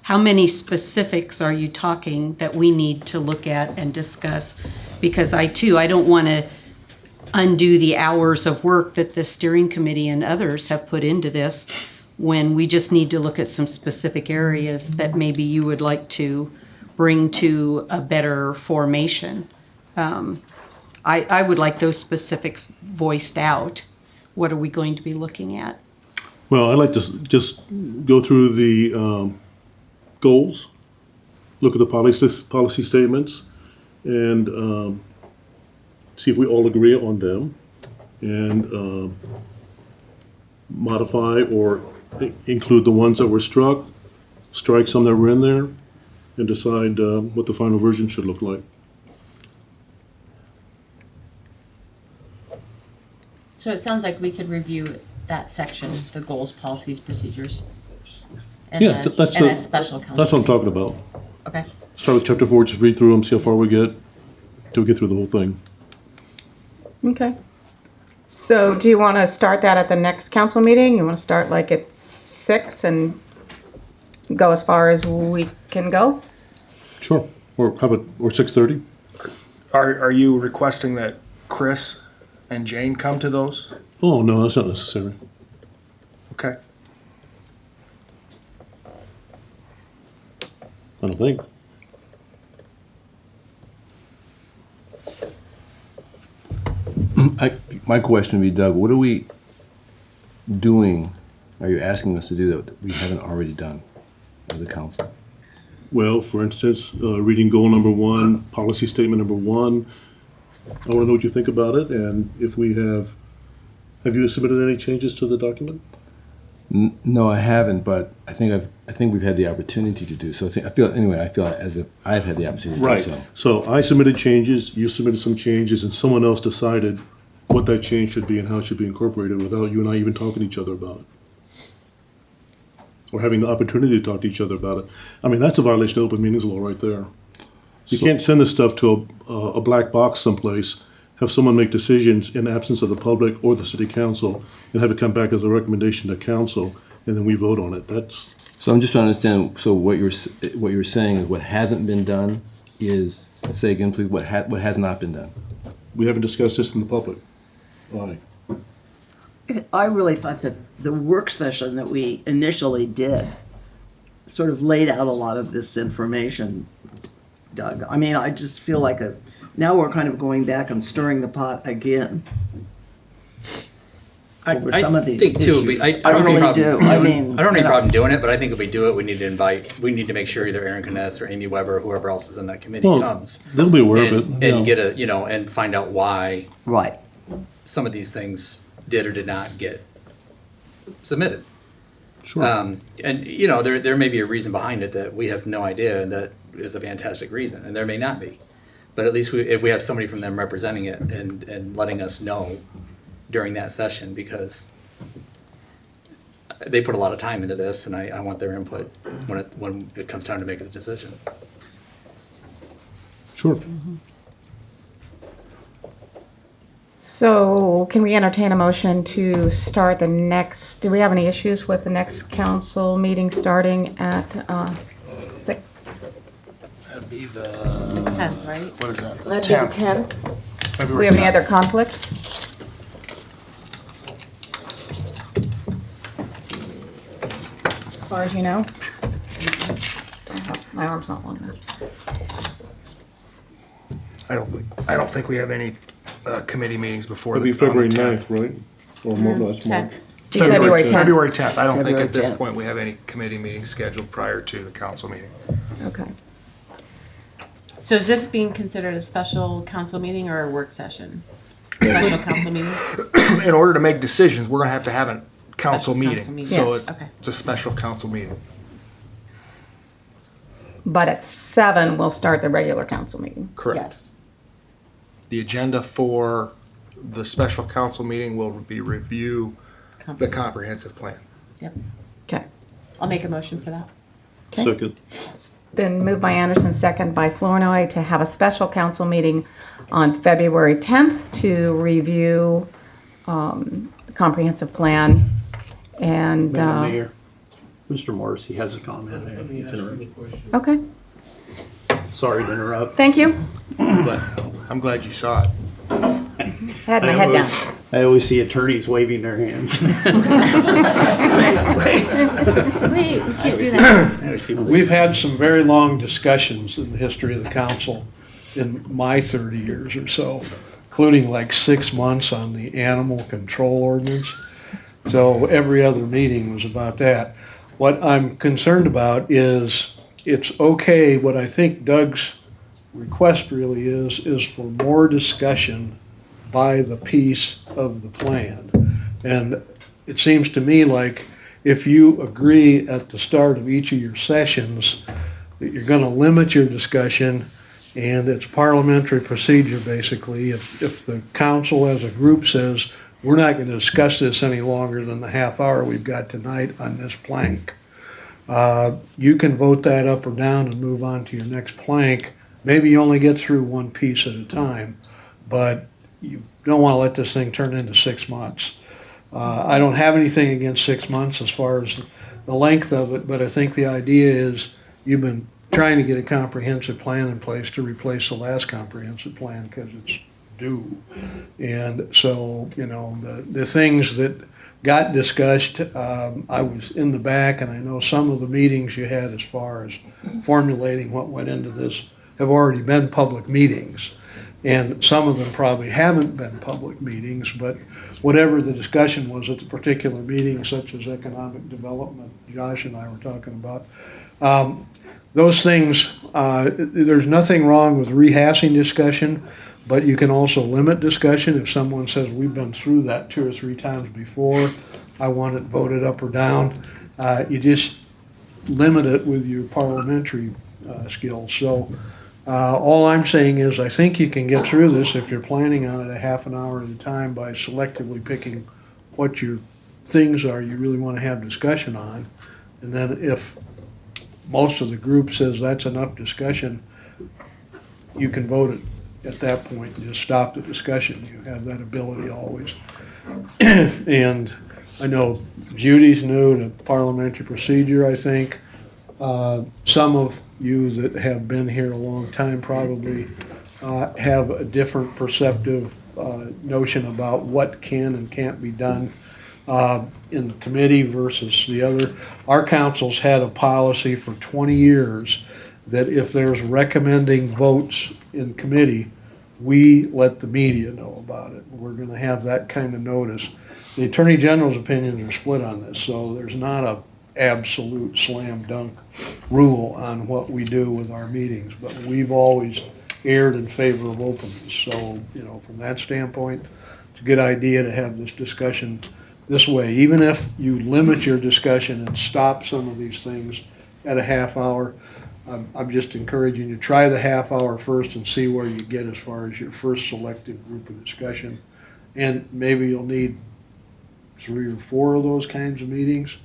How many specifics are you talking that we need to look at and discuss? Because I don't want to undo the hours of work that the steering committee and others have put into this when we just need to look at some specific areas that maybe you would like to bring to a better formation. I would like those specifics voiced out. What are we going to be looking at? Well, I'd like to just go through the goals, look at the policy statements, and see if we all agree on them, and modify or include the ones that were struck, strike some that were in there, and decide what the final version should look like. So it sounds like we could review that section, the goals, policies, procedures. And Yeah, that's a special council. That's what I'm talking about. Okay. Start with chapter 4, just read through them, see how far we get, till we get through the whole thing. Okay. So do you want to start that at the next council meeting? You want to start like at 6 and go as far as we can go? Sure. Or how about, or 6:30? Are you requesting that Chris and Jane come to those? Oh, no, that's not necessary. Okay. I don't think. My question would be, Doug, what are we doing, are you asking us to do that we haven't already done as a council? Well, for instance, reading goal number 1, policy statement number 1. I want to know what you think about it, and if we have you submitted any changes to the document? No, I haven't, but I think we've had the opportunity to do so. I feel as if I've had the opportunity to do so. So I submitted changes, you submitted some changes, and someone else decided what that change should be and how it should be incorporated without you and I even talking to each other about it. Or having the opportunity to talk to each other about it. I mean, that's a violation of open meetings law right there. You can't send this stuff to a black box someplace, have someone make decisions in absence of the public or the city council, and have it come back as a recommendation to council, and then we vote on it. That's. So I'm just trying to understand. So what you're saying is what hasn't been done is, say again, please. What has not been done? We haven't discussed this in the public. Why? I really thought that the work session that we initially did sort of laid out a lot of this information, Doug. I mean, I just feel like now we're kind of going back and stirring the pot again over some of these issues. I don't really have do. I don't have any problem doing it, but I think if we do it, we need to make sure either Aaron Kness or Amy Weber or whoever else is in that committee comes. They'll be aware of it. And get and find out why right some of these things did or did not get submitted. Sure. And there may be a reason behind it that we have no idea, and that is a fantastic reason, and there may not be. But at least if we have somebody from them representing it and letting us know during that session, because they put a lot of time into this, and I want their input when it comes time to make a decision. Sure. So can we entertain a motion to start the next, do we have any issues with the next council meeting starting at 6? That'd be the 10th, right? What is that? That'd be the 10th. Do February we have any 10th. other conflicts? As far as you know? My arm's not long enough. I don't think we have any committee meetings before It'll be on the February 10th. 9th, right? Or more, that's March. February 10th. February 10th. I don't think February at this 10th. point we have any committee meetings scheduled prior to the council meeting. Okay. So is this being considered a special council meeting or a work session? Special council meeting? In order to make decisions, we're gonna have to have a council Special meeting. council meeting. So Yes. Okay. it's a special council meeting. But at 7, we'll start the regular council meeting. Correct. Yes. The agenda for the special council meeting will be review the comprehensive plan. Yep. Okay. I'll make a motion for that. Okay. Second. Been moved by Anderson, second by Flournoy, to have a special council meeting on February 10th to review the comprehensive plan. And, Madam Mayor, Mr. Morrissey has a comment. I need to interrupt. okay, Sorry to interrupt. thank you. I'm glad you saw it. I had my head down. I always see attorneys waving their hands. Wait, we can't do that. We've had some very long discussions in the history of the council in my 30 years or so, including like 6 months on the animal control ordinance. So every other meeting was about that. What I'm concerned about is it's okay, what I think Doug's request really is for more discussion by the piece of the plan. And it seems to me like if you agree at the start of each of your sessions that you're gonna limit your discussion, and it's parliamentary procedure basically, if the council as a group says, we're not gonna discuss this any longer than the half hour we've got tonight on this plank, you can vote that up or down and move on to your next plank. Maybe you only get through one piece at a time, but you don't want to let this thing turn into 6 months. I don't have anything against 6 months as far as the length of it, but I think the idea is you've been trying to get a comprehensive plan in place to replace the last comprehensive plan because it's due. And so, you know, the things that got discussed, I was in the back, and I know some of the meetings you had as far as formulating what went into this have already been public meetings. And some of them probably haven't been public meetings, but whatever the discussion was at the particular meeting, such as economic development, Josh and I were talking about, those things, there's nothing wrong with rehashing discussion, but you can also limit discussion. If someone says, we've been through that 2 or 3 times before, I want it voted up or down, you just limit it with your parliamentary skills. So all I'm saying is I think you can get through this if you're planning on it a half an hour at a time by selectively picking what your things are you really want to have discussion on. And then if most of the group says that's enough discussion, you can vote it at that point and just stop the discussion. You have that ability always. And I know Judy's new to parliamentary procedure, I think. Some of you that have been here a long time probably have a different perceptive notion about what can and can't be done in the committee versus the other. Our council's had a policy for 20 years that if there's recommending votes in committee, we let the media know about it. We're going to have that kind of notice. The Attorney General's opinions are split on this, so there's not a absolute slam dunk rule on what we do with our meetings, but we've always erred in favor of openness. So, you know, from that standpoint, it's a good idea to have this discussion this way. Even if you limit your discussion and stop some of these things at a half hour, I'm just encouraging you to try the half hour first and see where you get as far as your first selected group of discussion. And maybe you'll need 3 or 4 of those kinds of meetings.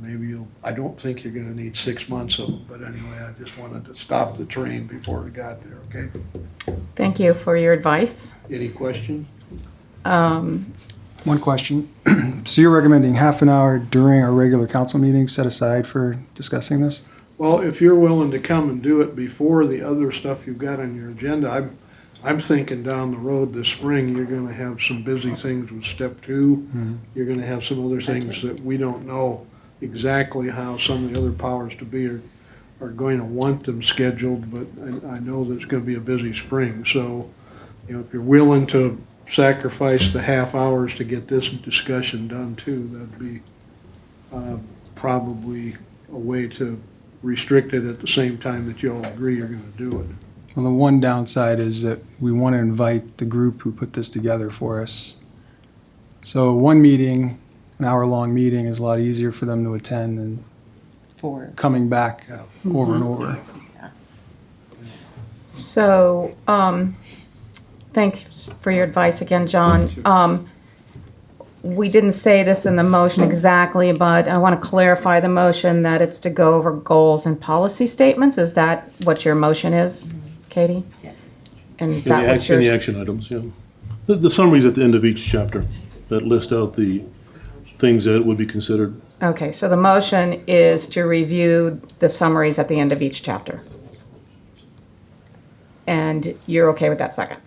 Maybe I don't think you're going to need 6 months of them, but anyway, I just wanted to stop the train before it got there, okay? Thank you for your advice. Any questions? One question. So you're recommending half an hour during our regular council meeting set aside for discussing this? Well, if you're willing to come and do it before the other stuff you've got on your agenda, I'm thinking down the road this spring, you're gonna have some busy things with step 2. You're gonna have some other things that we don't know exactly how some of the other powers to be are going to want them scheduled, but I know that it's gonna be a busy spring. So, if you're willing to sacrifice the half hours to get this discussion done too, that'd be probably a way to restrict it at the same time that you all agree you're gonna do it. Well, the one downside is that we want to invite the group who put this together for us. So one meeting, an hour-long meeting, is a lot easier for them to attend than coming back over and over. So, thank you for your advice again, John. We didn't say this in the motion exactly, but I want to clarify the motion that it's to go over goals and policy statements. Is that what your motion is, Katie? Yes. And In that what the yours? action items, yeah. The summaries at the end of each chapter that list out the things that would be considered. Okay, so the motion is to review the summaries at the end of each chapter. And you're okay with that second?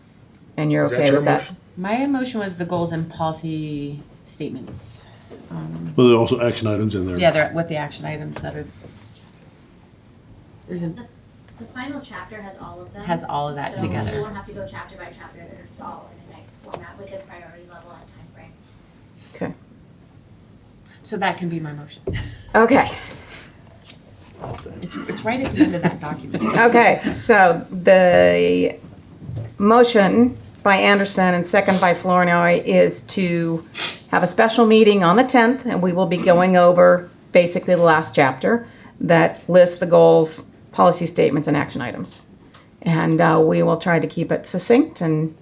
And you're okay with that? My motion was the goals and policy statements. Well, there are also action items in there. Yeah, they're with the action items that are. There's a. The final chapter has all of them. Has all of that so together. You won't have to go chapter by chapter. It's all in a nice format with a priority level and time frame. Okay. So that can be my motion. Okay. It's right at the end of that document. Okay, so the motion by Anderson and second by Flournoy is to have a special meeting on the 10th, and we will be going over basically the last chapter that lists the goals, policy statements, and action items. And we will try to keep it succinct and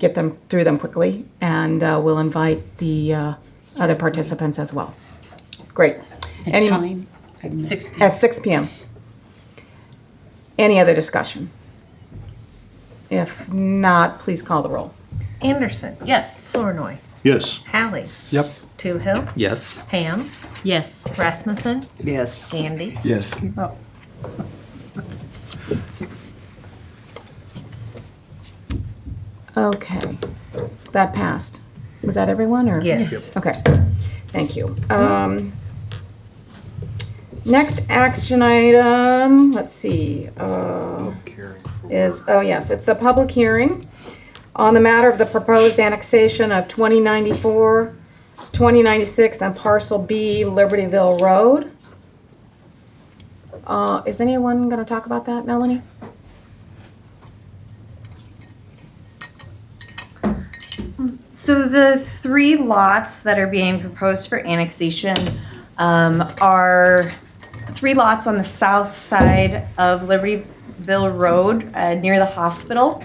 get them through them quickly, and we'll invite the other participants as well. Great. At time? At 6 p.m. Any other discussion? If not, please call the roll. Anderson. Yes. Flournoy. Yes. Hallie. Yep. Toohill. Yes. Pam. Yes. Rasmussen. Yes. Andy. Yes. Okay, that passed. Was that everyone, or? Yes. Yep. Okay, thank you. Next action item, let's see, is, oh yes, it's a public hearing on the matter of the proposed annexation of 2094, 2096, and Parcel B, Libertyville Road. Is anyone going to talk about that, Melanie? So the 3 lots that are being proposed for annexation are 3 lots on the south side of Libertyville Road near the hospital.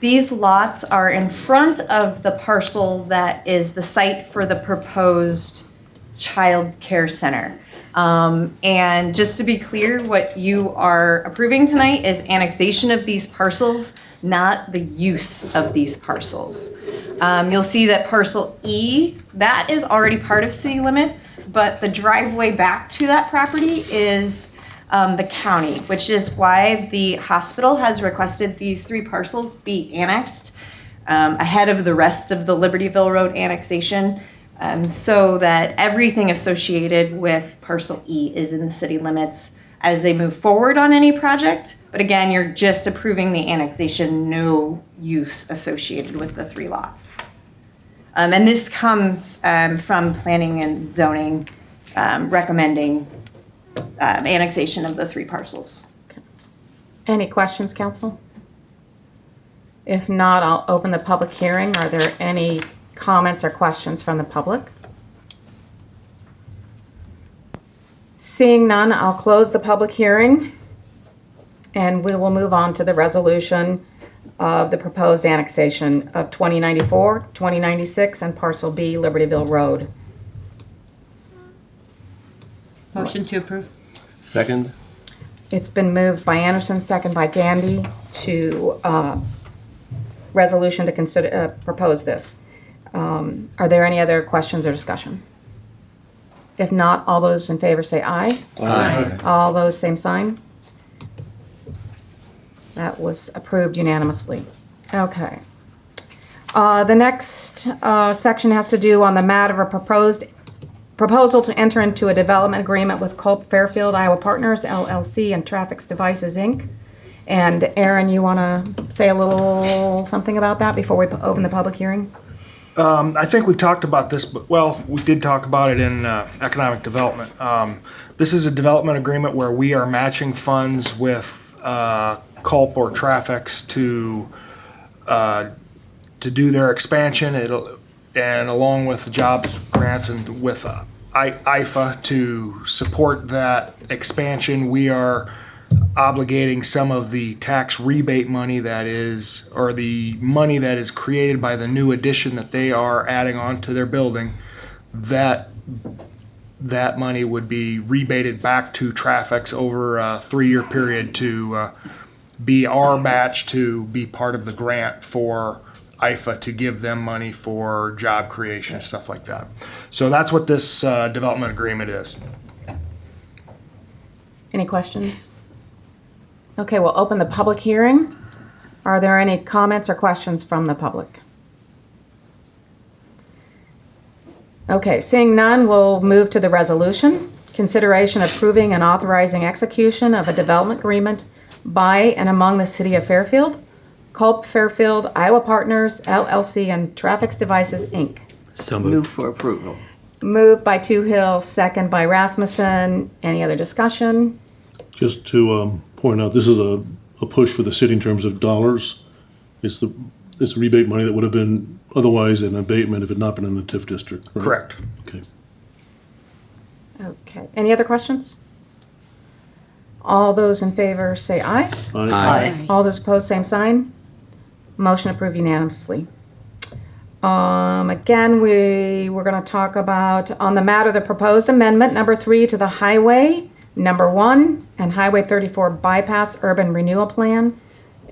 These lots are in front of the parcel that is the site for the proposed child care center. And just to be clear, what you are approving tonight is annexation of these parcels, not the use of these parcels. You'll see that parcel E, that is already part of city limits, but the driveway back to that property is the county, which is why the hospital has requested these 3 parcels be annexed ahead of the rest of the Libertyville Road annexation, so that everything associated with parcel E is in the city limits as they move forward on any project. But again, you're just approving the annexation, no use associated with the 3 lots. And this comes from planning and zoning recommending annexation of the 3 parcels. Any questions, council? If not, I'll open the public hearing. Are there any comments or questions from the public? Seeing none, I'll close the public hearing, and we will move on to the resolution of the proposed annexation of 2094, 2096, and Parcel B, Libertyville Road. Motion to approve. Second? It's been moved by Anderson, second by Gandy, to resolution to consider, propose this. Are there any other questions or discussion? If not, all those in favor say aye. Aye. All those, same sign. That was approved unanimously. Okay. The next section has to do on the matter of a proposal to enter into a development agreement with Culp Fairfield Iowa Partners, LLC, and Traffics Devices, Inc. And Aaron, you want to say a little something about that before we open the public hearing? I think we've talked about this, but well, we did talk about it in economic development. This is a development agreement where we are matching funds with Culp or Traffics to do their expansion. And along with jobs grants and with IFA to support that expansion, we are obligating some of the tax rebate money that is, or the money that is created by the new addition that they are adding on to their building. That money would be rebated back to Traffics over a 3-year period to be our match, to be part of the grant for IFA, to give them money for job creation and stuff like that. So that's what this development agreement is. Any questions? Okay, we'll open the public hearing. Are there any comments or questions from the public? Okay, seeing none, we'll move to the resolution. Consideration approving and authorizing execution of a development agreement by and among the City of Fairfield, Culp Fairfield Iowa Partners, LLC, and Traffics Devices, Inc. So Move for approval. Moved by Toohill, second by Rasmussen. Any other discussion? Just to point out, this is a push for the city in terms of dollars. It's rebate money that would have been otherwise an abatement if it had not been in the TIF district. Right? Correct. Okay. Okay. Any other questions? All those in favor say aye. Aye. All those opposed, same sign. Motion approved unanimously. Again, we're going to talk about on the matter the proposed amendment number 3 to the Highway number 1 and Highway 34 bypass urban renewal plan.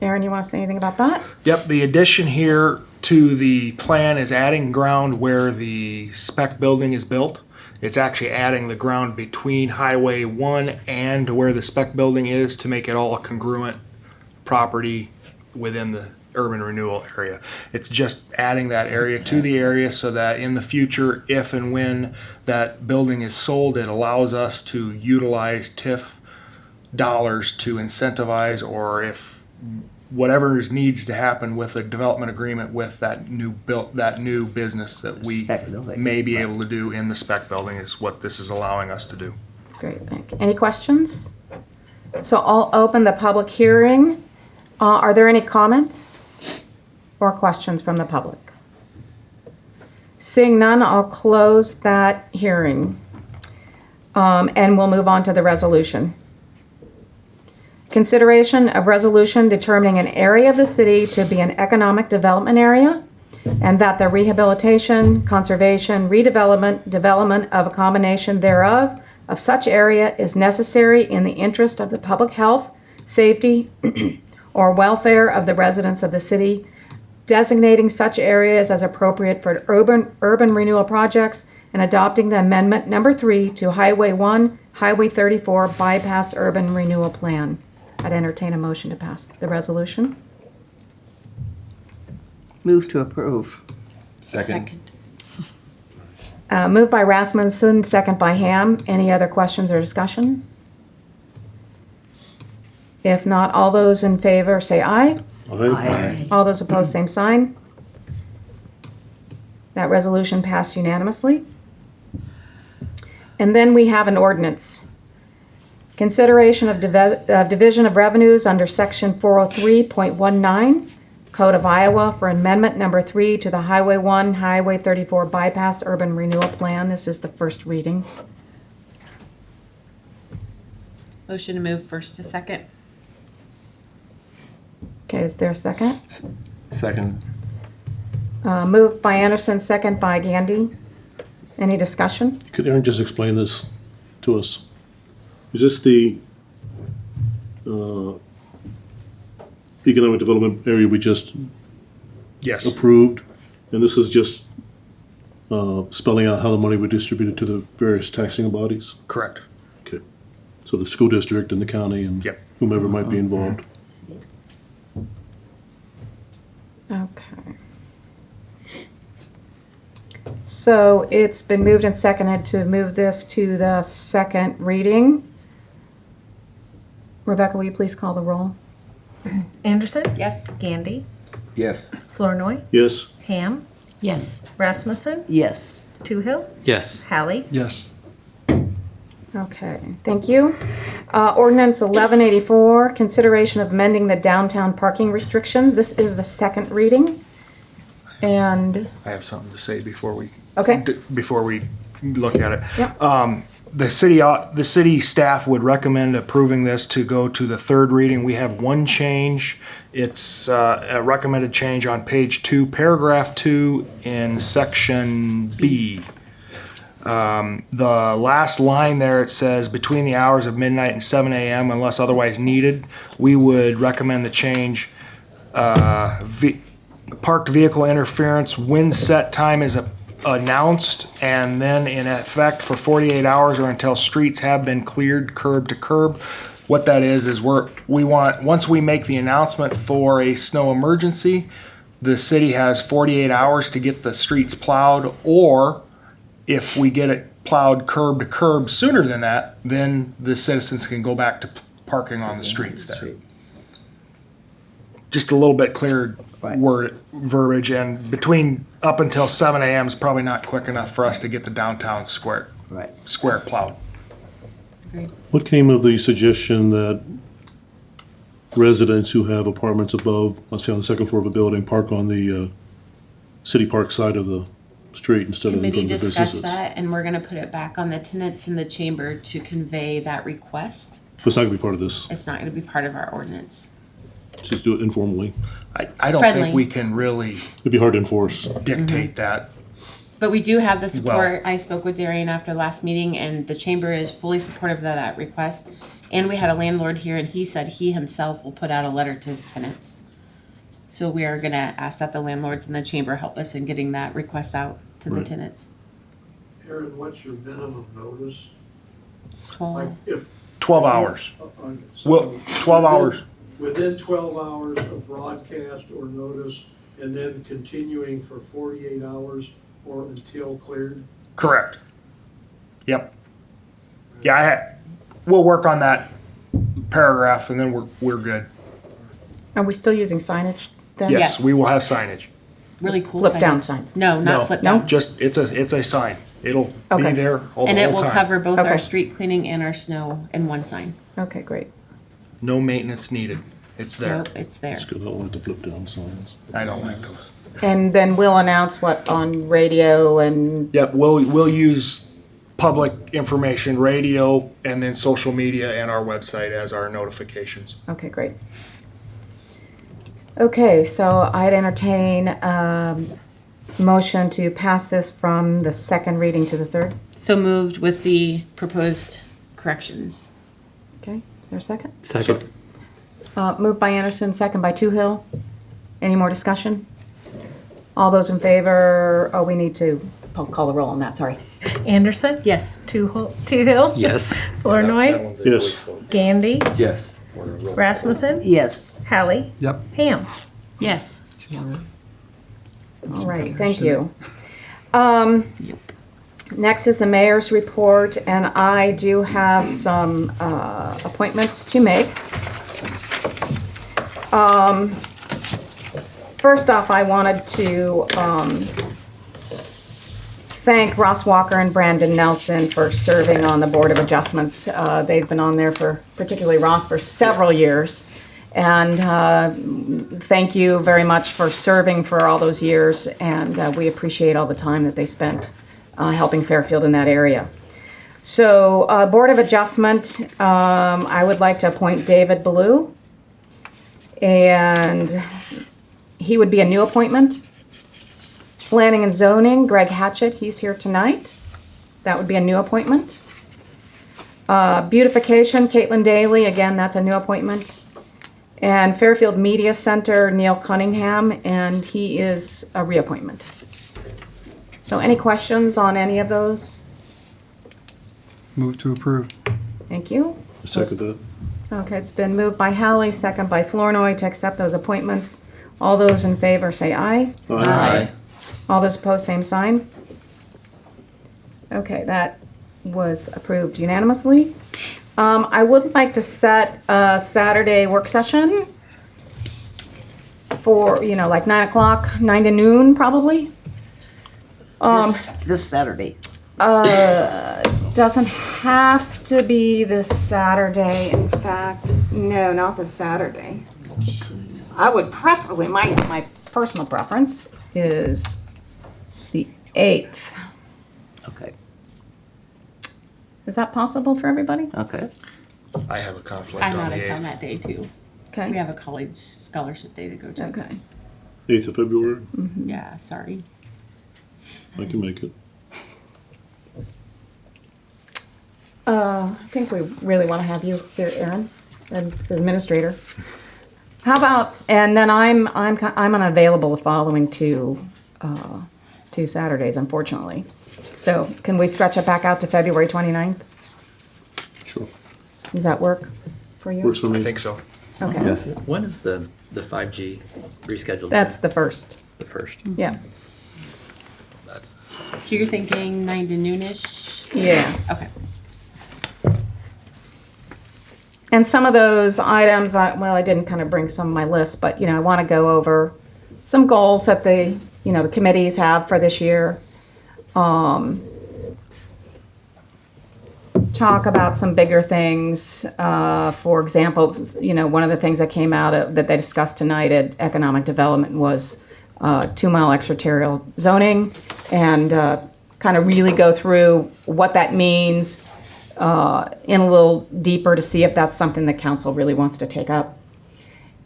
Aaron, you want to say anything about that? Yep, the addition here to the plan is adding ground where the spec building is built. It's actually adding the ground between Highway 1 and where the spec building is to make it all a congruent property within the urban renewal area. It's just adding that area to the area so that in the future, if and when that building is sold, it allows us to utilize TIF dollars to incentivize, or if whatever needs to happen with a development agreement with that new business that we may be able to do in the spec building is what this is allowing us to do. Great, thank you. Any questions? So I'll open the public hearing. Are there any comments or questions from the public? Seeing none, I'll close that hearing. And we'll move on to the resolution. Consideration of resolution determining an area of the city to be an economic development area, and that the rehabilitation, conservation, redevelopment, development of a combination thereof of such area is necessary in the interest of the public health, safety, or welfare of the residents of the city, designating such areas as appropriate for urban renewal projects, and adopting the amendment number 3 to Highway 1, Highway 34 bypass urban renewal plan. I'd entertain a motion to pass the resolution. Move to approve. Second. Moved by Rasmussen, second by Ham. Any other questions or discussion? If not, all those in favor say aye. Aye. All those opposed, same sign. That resolution passed unanimously. And then we have an ordinance. Consideration of division of revenues under section 403.19 Code of Iowa for amendment number 3 to the Highway 1, Highway 34 bypass urban renewal plan. This is the first reading. Motion to move first to second. Okay, is there a second? Second. Moved by Anderson, second by Gandy. Any discussion? Could Aaron just explain this to us? Is this the economic development area we just Yes. approved, and this is just spelling out how the money would be distributed to the various taxing bodies? Correct. Okay. So the school district and the county and whomever might be involved. Okay. So it's been moved and seconded to move this to the second reading. Rebecca, will you please call the roll? Anderson? Yes. Gandy? Yes. Flournoy? Yes. Ham? Yes. Rasmussen? Yes. Toohill? Yes. Hallie? Yes. Okay, thank you. Ordinance 1184, consideration of amending the downtown parking restrictions. This is the second reading. And, I have something to say before we okay, before we look at it. Yep. The city staff would recommend approving this to go to the third reading. We have one change. It's a recommended change on page 2, paragraph 2 in section B. The last line there, it says between the hours of midnight and 7 a.m. unless otherwise needed. We would recommend the change. Parked vehicle interference when set time is announced and then in effect for 48 hours or until streets have been cleared curb to curb. What that is we want, once we make the announcement for a snow emergency, the city has 48 hours to get the streets plowed, or if we get it plowed curb to curb sooner than that, then the citizens can go back to parking on the streets there. Just a little bit clearer verbiage, and between up until 7 a.m. is probably not quick enough for us to get the downtown square plowed. What came of the suggestion that residents who have apartments above, let's say on the second floor of a building, park on the city park side of the street instead of in Committee front of the discussed businesses? that, and we're gonna put it back on the tenants in the chamber to convey that request. But it's not gonna be part of this. It's not gonna be part of our ordinance. Just do it informally. I don't Friendly. think we can really It'd be hard to enforce. dictate that. But we do have the support. Well- I spoke with Darian after the last meeting, and the chamber is fully supportive of that request. And we had a landlord here, and he said he himself will put out a letter to his tenants. So we are gonna ask that the landlords in the chamber help us in getting that request out to the Right. tenants. Aaron, what's your minimum notice? 12. Like if 12 hours. So Well, 12 hours. Within 12 hours of broadcast or notice, and then continuing for 48 hours or until cleared? Correct. Yep. Yeah, we'll work on that paragraph, and then we're good. are we still using signage then? Yes, we will have signage. Really cool Flip down signage. signs? No, not flip down. Just it's a sign. It'll be Okay. there all And the it whole will time. cover both Okay. our street cleaning and our snow in one sign. Okay, great. No maintenance needed. It's there. Nope, it's there. Just because I don't like to flip down signs. I don't like those. And then we'll announce what on radio and, Yep, we'll use public information, radio, and then social media and our website as our notifications. okay, great. Okay, so I'd entertain motion to pass this from the second reading to the third. So moved with the proposed corrections. Okay, is there a second? Second. Moved by Anderson, second by Toohill. Any more discussion? All those in favor, we need to call the roll on that, sorry. Anderson? Yes. Toohill? Yes. Flournoy? Yes. Gandy? Yes. Rasmussen? Yes. Hallie? Yep. Ham? Yes. All right, thank you. Next is the mayor's report, and I do have some appointments to make. First off, I wanted to thank Ross Walker and Brandon Nelson for serving on the Board of Adjustments. They've been on there particularly Ross, for several years. And thank you very much for serving for all those years, and we appreciate all the time that they spent helping Fairfield in that area. So, Board of Adjustment, I would like to appoint David Ballou, and he would be a new appointment. Planning and Zoning, Greg Hatchett, he's here tonight. That would be a new appointment. Beautification, Caitlin Daly, again, that's a new appointment. And Fairfield Media Center, Neil Cunningham, and he is a reappointment. So any questions on any of those? Move to approve. Thank you. Second that. Okay, it's been moved by Hallie, second by Flournoy to accept those appointments. All those in favor say aye. Aye. All those opposed, same sign. Okay, that was approved unanimously. I would like to set a Saturday work session for, like 9 o'clock, 9 to noon probably. This Saturday. Doesn't have to be this Saturday. In fact, no, not this Saturday. I would preferably, my personal preference is the 8th. Okay. Is that possible for everybody? Okay. I have a conflict I'm on out the of town 8th. that day too. Okay. We have a college scholarship day to go to. Okay. 8th of February. Yeah, sorry. I can make it. I think we really want to have you here, Aaron, and the administrator. How about, and then I'm unavailable the following two Saturdays, unfortunately. So can we stretch it back out to February 29th? Sure. Does that work for you? Works for me. I think so. Okay. Yes. When is the 5G rescheduled? That's the first. the first. Yeah. That's So you're thinking 9 to noonish? Yeah. Okay. And some of those items, I didn't kind of bring some of my list, but, I want to go over some goals that the committees have for this year. Talk about some bigger things. For example, one of the things that came out of that they discussed tonight at Economic Development was 2-mile extraterritorial zoning, and kind of really go through what that means in a little deeper to see if that's something the council really wants to take up.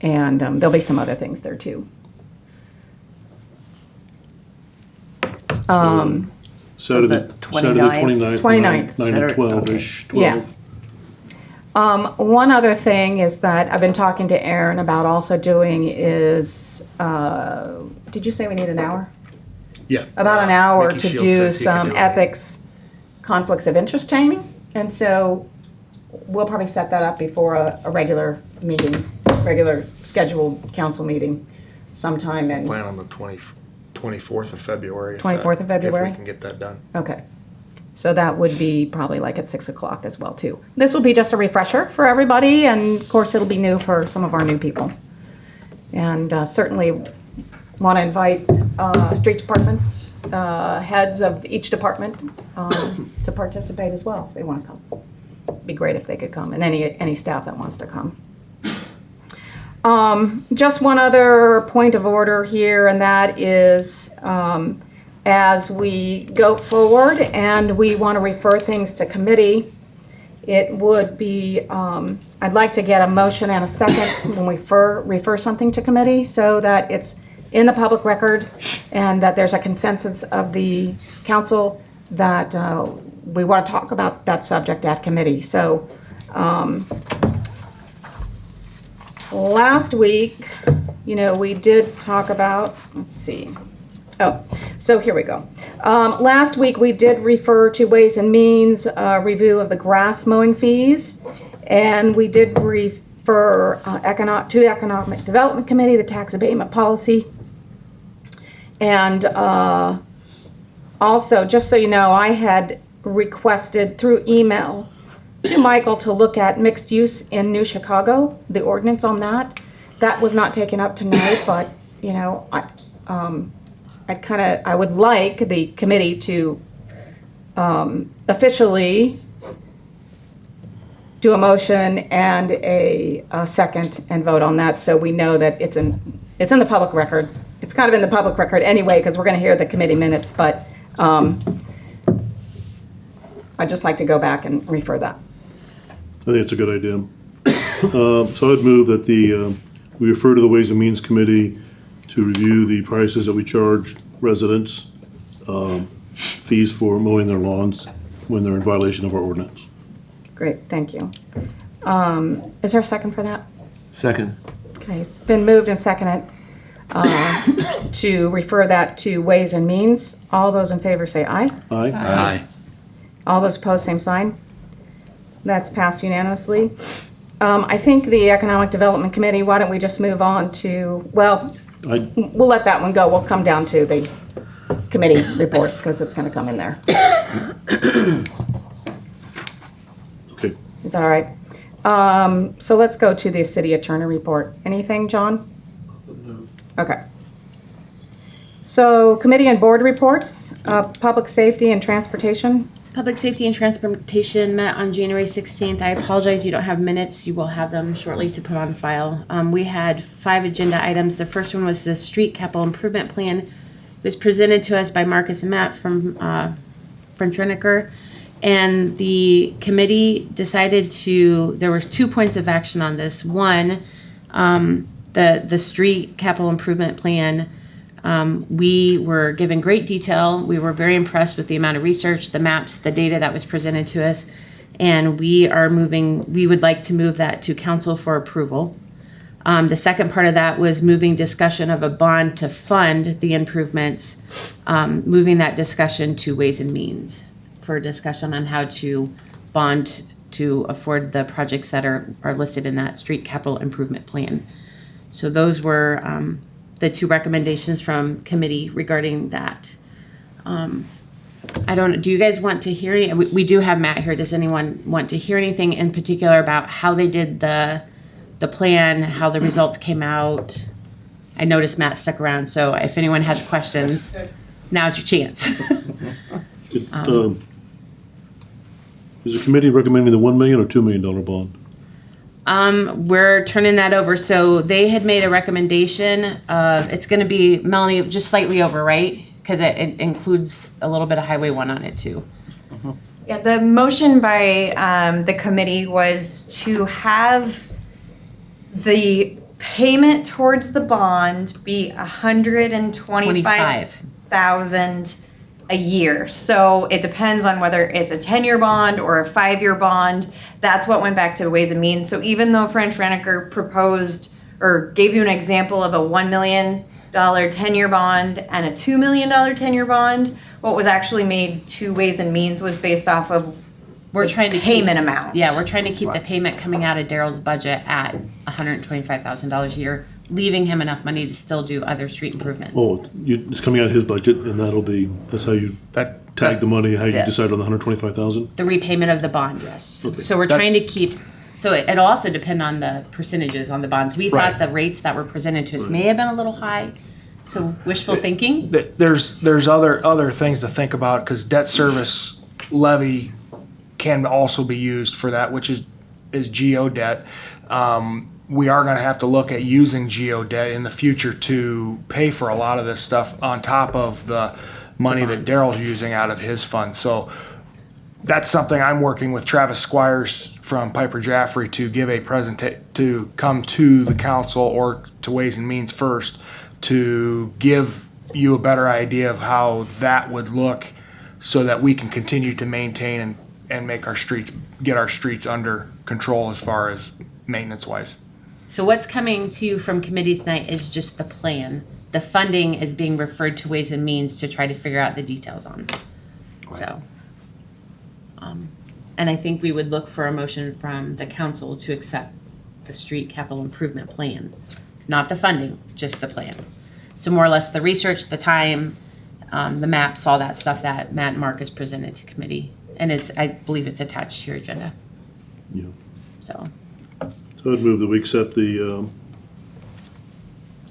And there'll be some other things there too. Saturday, the Saturday 29th. 29th. 9 to 12-ish, 12. Yeah. One other thing is that I've been talking to Aaron about also doing is, did you say we need an hour? Yeah. About an hour Mickey to Shields do says he can some do it. ethics conflicts of interest training. And so we'll probably set that up before a regular meeting, regular scheduled council meeting sometime in. Plan on the 24th of February. 24th of February? If we can get that done. Okay. So that would be probably like at 6 o'clock as well too. This will be just a refresher for everybody, and of course it'll be new for some of our new people. And certainly want to invite street departments, heads of each department to participate as well if they want to come. It'd be great if they could come, and any staff that wants to come. Just one other point of order here, and that is as we go forward and we want to refer things to committee, it would be, I'd like to get a motion and a second when we refer something to committee so that it's in the public record and that there's a consensus of the council that we want to talk about that subject at committee. So last week, we did talk about, let's see. Oh, so here we go. Last week we did refer to Ways and Means review of the grass mowing fees, and we did refer to the Economic Development Committee, the tax abatement policy. And also, just so you know, I had requested through email to Michael to look at mixed use in New Chicago, the ordinance on that. That was not taken up tonight, but I would like the committee to officially do a motion and a second and vote on that, so we know that it's in the public record. It's kind of in the public record anyway, because we're going to hear the committee minutes, but I'd just like to go back and refer that. I think it's a good idea. So I'd move that we refer to the Ways and Means Committee to review the prices that we charge residents, fees for mowing their lawns when they're in violation of our ordinance. Great, thank you. Is there a second for that? Second. Okay, it's been moved and seconded to refer that to Ways and Means. All those in favor say aye. Aye. Aye. All those opposed, same sign. That's passed unanimously. I think the Economic Development Committee, why don't we just move on to, well, we'll let that one go. We'll come down to the committee reports because it's going to come in there. Okay. Is that all right? So let's go to the city attorney report. Anything, John? Okay. So committee and board reports, public safety and transportation. Public Safety and Transportation met on January 16th. I apologize you don't have minutes. You will have them shortly to put on file. We had 5 agenda items. The first one was the street capital improvement plan. It was presented to us by Marcus and Matt from Treniker. And the committee decided there were 2 points of action on this. One, the street capital improvement plan. We were given great detail. We were very impressed with the amount of research, the maps, the data that was presented to us. And we would like to move that to council for approval. The second part of that was moving discussion of a bond to fund the improvements, moving that discussion to Ways and Means for discussion on how to bond to afford the projects that are listed in that street capital improvement plan. So those were the 2 recommendations from committee regarding that. Do you guys want to hear any? We do have Matt here. Does anyone want to hear anything in particular about how they did the plan, how the results came out? I noticed Matt stuck around, so if anyone has questions, now's your chance. Is the committee recommending the $1 million or $2 million bond? We're turning that over. So they had made a recommendation of, it's going to be, Melanie, just slightly over, right? Because it includes a little bit of Highway 1 on it too. Yeah, the motion by the committee was to have the payment towards the bond be $125,000 a year. So it depends on whether it's a 10-year bond or a 5-year bond. That's what went back to Ways and Means. So even though French Reniker proposed or gave you an example of a $1 million 10-year bond and a $2 million 10-year bond, what was actually made to Ways and Means was based off of payment amount. Yeah, we're trying to keep the payment coming out of Daryl's budget at $125,000 a year, leaving him enough money to still do other street improvements. Oh, it's coming out of his budget, and that's how you tag the money, how you decide on the $125,000? The repayment of the bond, yes. Okay. So we're trying to keep, so it'll also depend on the percentages on the bonds. We thought the rates that were presented to us may have been a little high, so wishful thinking. There's other things to think about, because debt service levy can also be used for that, which is GO debt. We are going to have to look at using GO debt in the future to pay for a lot of this stuff on top of the money that Daryl's using out of his fund. So that's something I'm working with Travis Squires from Piper Jaffray to give a to come to the council or to Ways and Means first to give you a better idea of how that would look so that we can continue to maintain and make get our streets under control as far as maintenance wise. So what's coming to you from committee tonight is just the plan. The funding is being referred to Ways and Means to try to figure out the details on. So, and I think we would look for a motion from the council to accept the street capital improvement plan. Not the funding, just the plan. So more or less the research, the time, the maps, all that stuff that Matt and Mark has presented to committee. And I believe it's attached to your agenda. Yeah. So I'd move that we accept the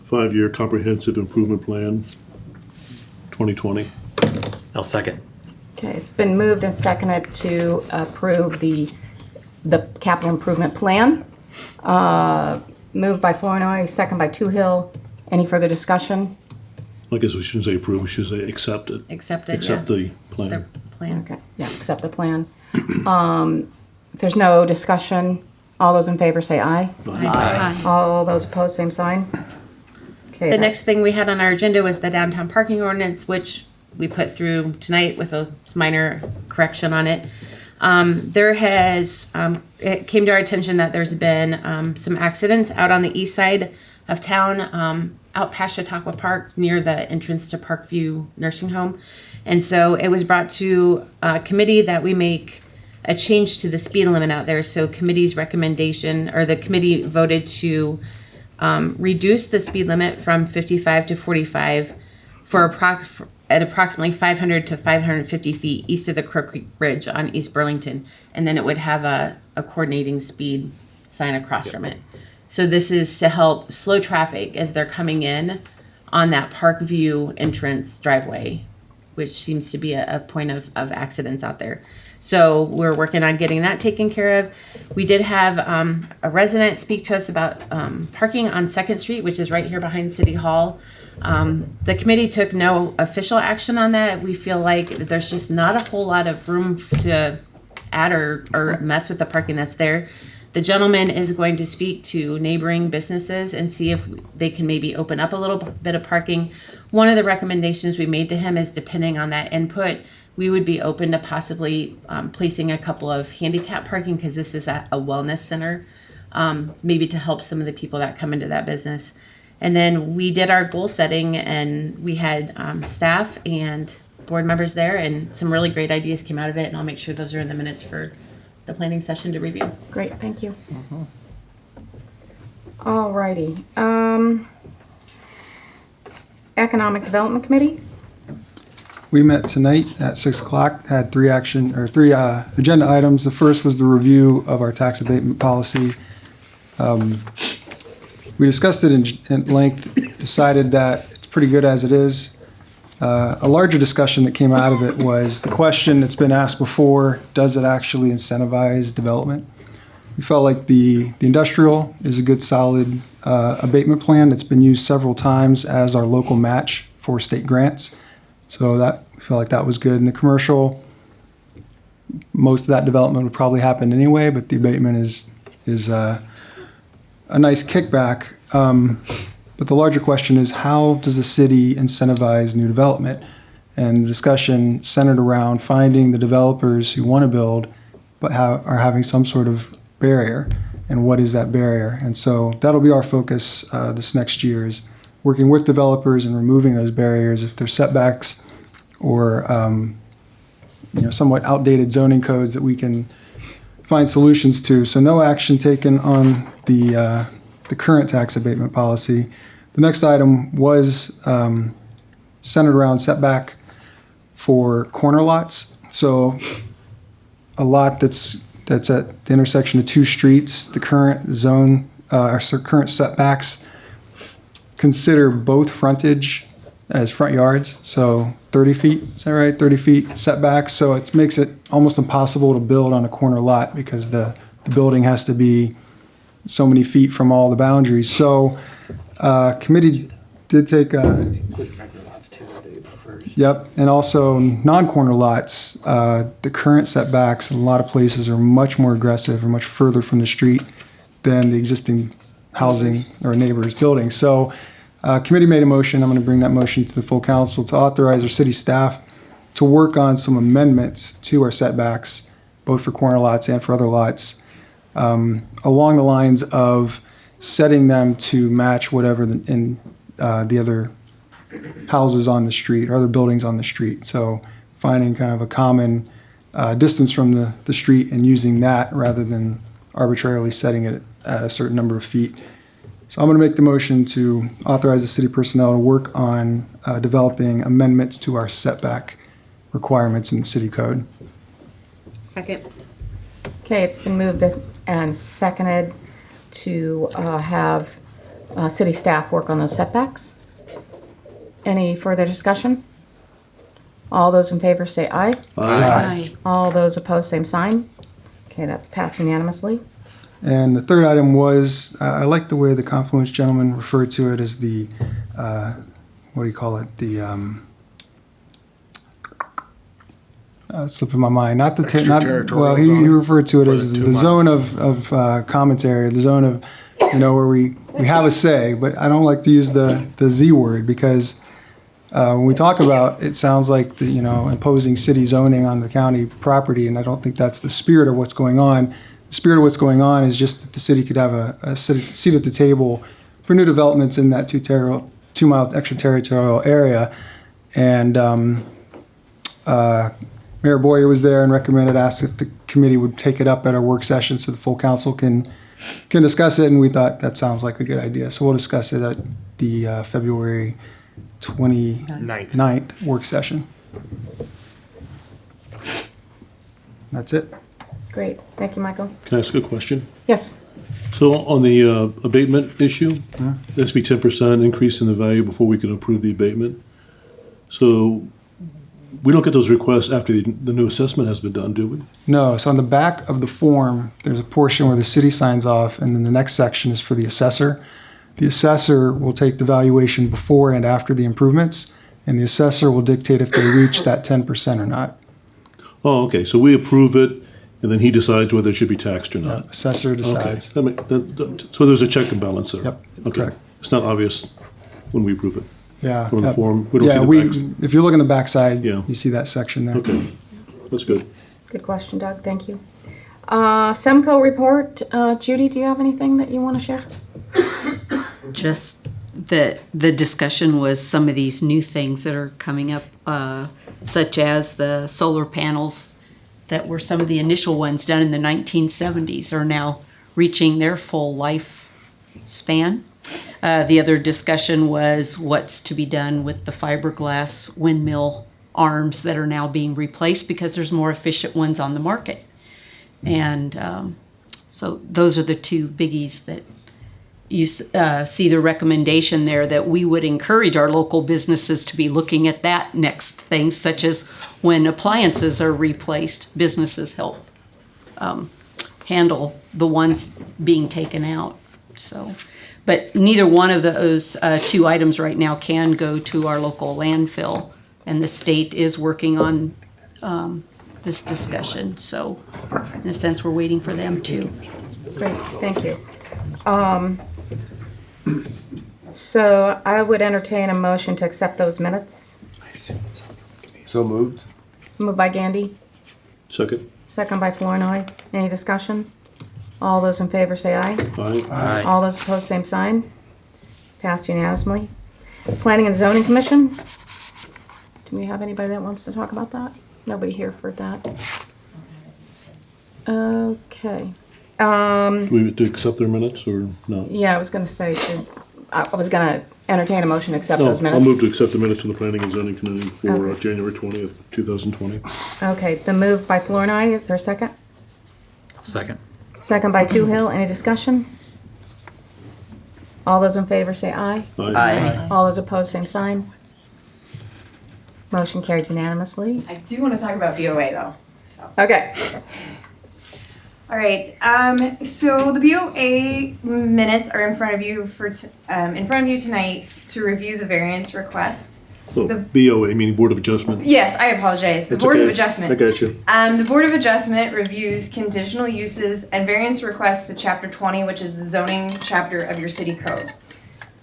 5-year comprehensive improvement plan 2020. I'll second. Okay, it's been moved and seconded to approve the capital improvement plan. Moved by Flournoy, second by Toohill. Any further discussion? I guess we shouldn't say approve, we should say accept it. Accept it, Accept the plan. the plan. Okay, yeah, accept the plan. If there's no discussion, all those in favor say aye. Aye. All those opposed, same sign. Okay. The next thing we had on our agenda was the downtown parking ordinance, which we put through tonight with a minor correction on it. It came to our attention that there's been some accidents out on the east side of town, out past Chautauqua Park near the entrance to Parkview Nursing Home. And so it was brought to a committee that we make a change to the speed limit out there. So committee's recommendation, or the committee voted to reduce the speed limit from 55 to 45 at approximately 500 to 550 feet east of the Crook Creek Bridge on East Burlington. And then it would have a coordinating speed sign across from it. So this is to help slow traffic as they're coming in on that Parkview entrance driveway, which seems to be a point of accidents out there. So we're working on getting that taken care of. We did have a resident speak to us about parking on 2nd Street, which is right here behind City Hall. The committee took no official action on that. We feel like there's just not a whole lot of room to add or mess with the parking that's there. The gentleman is going to speak to neighboring businesses and see if they can maybe open up a little bit of parking. One of the recommendations we made to him is, depending on that input, we would be open to possibly placing a couple of handicap parking, because this is a wellness center, maybe to help some of the people that come into that business. And then we did our goal setting, and we had staff and board members there, and some really great ideas came out of it, and I'll make sure those are in the minutes for the planning session to review. Great, thank you. All righty. Economic Development Committee? We met tonight at 6 o'clock, had three agenda items. The first was the review of our tax abatement policy. We discussed it in length, decided that it's pretty good as it is. A larger discussion that came out of it was the question that's been asked before: does it actually incentivize development? We felt like the industrial is a good, solid abatement plan that's been used several times as our local match for state grants. So that, we felt like that was good. And the commercial, most of that development would probably happen anyway, but the abatement is a nice kickback. But the larger question is, how does the city incentivize new development? And the discussion centered around finding the developers who want to build but are having some sort of barrier, and what is that barrier? And so that'll be our focus this next year, is working with developers and removing those barriers if there's setbacks or somewhat outdated zoning codes that we can find solutions to. So no action taken on the current tax abatement policy. The next item was centered around setback for corner lots. So a lot that's at the intersection of two streets, the current zone, our current setbacks consider both frontage as front yards. So 30 feet, is that right? 30 feet setbacks. So it makes it almost impossible to build on a corner lot, because the building has to be so many feet from all the boundaries. So committee did take yep, and also non-corner lots. The current setbacks in a lot of places are much more aggressive or much further from the street than the existing housing or neighbors' buildings. So committee made a motion. I'm going to bring that motion to the full council to authorize our city staff to work on some amendments to our setbacks, both for corner lots and for other lots, along the lines of setting them to match whatever the other houses on the street or other buildings on the street. So finding kind of a common distance from the street and using that rather than arbitrarily setting it at a certain number of feet. So I'm going to make the motion to authorize the city personnel to work on developing amendments to our setback requirements in the city code. Second. Okay, it's been moved and seconded to have city staff work on those setbacks. Any further discussion? All those in favor say aye. Aye. All those opposed, same sign. Okay, that's passed unanimously. And the third item was, I like the way the Confluence gentleman referred to it as the, what do you call it? The, slipping my mind. Not the, well, he referred to it as the zone of commentary, the zone of, where we have a say, but I don't like to use the Z word, because When we talk about, it sounds like the, imposing city zoning on the county property, and I don't think that's the spirit of what's going on. The spirit of what's going on is just that the city could have a seat at the table for new developments in that 2 mile extraterritorial area. And Mayor Boyer was there and asked if the committee would take it up at our work session so the full council can discuss it, and we thought that sounds like a good idea. So we'll discuss it at the February 29th work session. That's it. Great. Thank you, Michael. Can I ask a question? Yes. So on the abatement issue, there has to be 10% increase in the value before we can approve the abatement. So we don't get those requests after the new assessment has been done, do we? No, so on the back of the form, there's a portion where the city signs off, and then the next section is for the assessor. The assessor will take the valuation before and after the improvements, and the assessor will dictate if they reach that 10% or not. Oh, okay. So we approve it, and then he decides whether it should be taxed or not. Assessor decides. Okay. So there's a check and balance there. Yep. Okay. Correct. It's not obvious when we approve it. Yeah. On the Yep. form, we don't see the backs. If you look on the backside, Yeah. you see that section there. Okay. That's good. Good question, Doug. Thank you. Semco report. Judy, do you have anything that you want to share? Just that the discussion was some of these new things that are coming up, such as the solar panels that were some of the initial ones done in the 1970s are now reaching their full life span. The other discussion was what's to be done with the fiberglass windmill arms that are now being replaced because there's more efficient ones on the market. And so those are the two biggies that you see the recommendation there, that we would encourage our local businesses to be looking at that next thing, such as when appliances are replaced, businesses help handle the ones being taken out. So, but neither one of those two items right now can go to our local landfill, and the state is working on this discussion. So in a sense, we're waiting for them too. Great, thank you. So I would entertain a motion to accept those minutes. So moved. Moved by Gandy, Second. second by Flournoy. Any discussion? All those in favor say aye. Aye. All those opposed, same sign. Passed unanimously. Planning and Zoning Commission. Do we have anybody that wants to talk about that? Nobody here for that. Okay. We to accept their minutes or not? Yeah, I was going to say, I was going to entertain a motion to accept those minutes. I'll move to accept the minutes of the Planning and Zoning Committee for January 20th, 2020. Okay, the move by Flournoy. Is there a second? Second. Second by Toohill. Any discussion? All those in favor say aye. Aye. All those opposed, same sign. Motion carried unanimously. I do want to talk about BOA though. Okay. All right. So the BOA minutes are in front of you tonight to review the variance request. So BOA, meaning Board of Adjustment. Yes, I apologize. The That's Board of okay. Adjustment. I got you. The Board of Adjustment reviews conditional uses and variance requests to Chapter 20, which is the zoning chapter of your city code.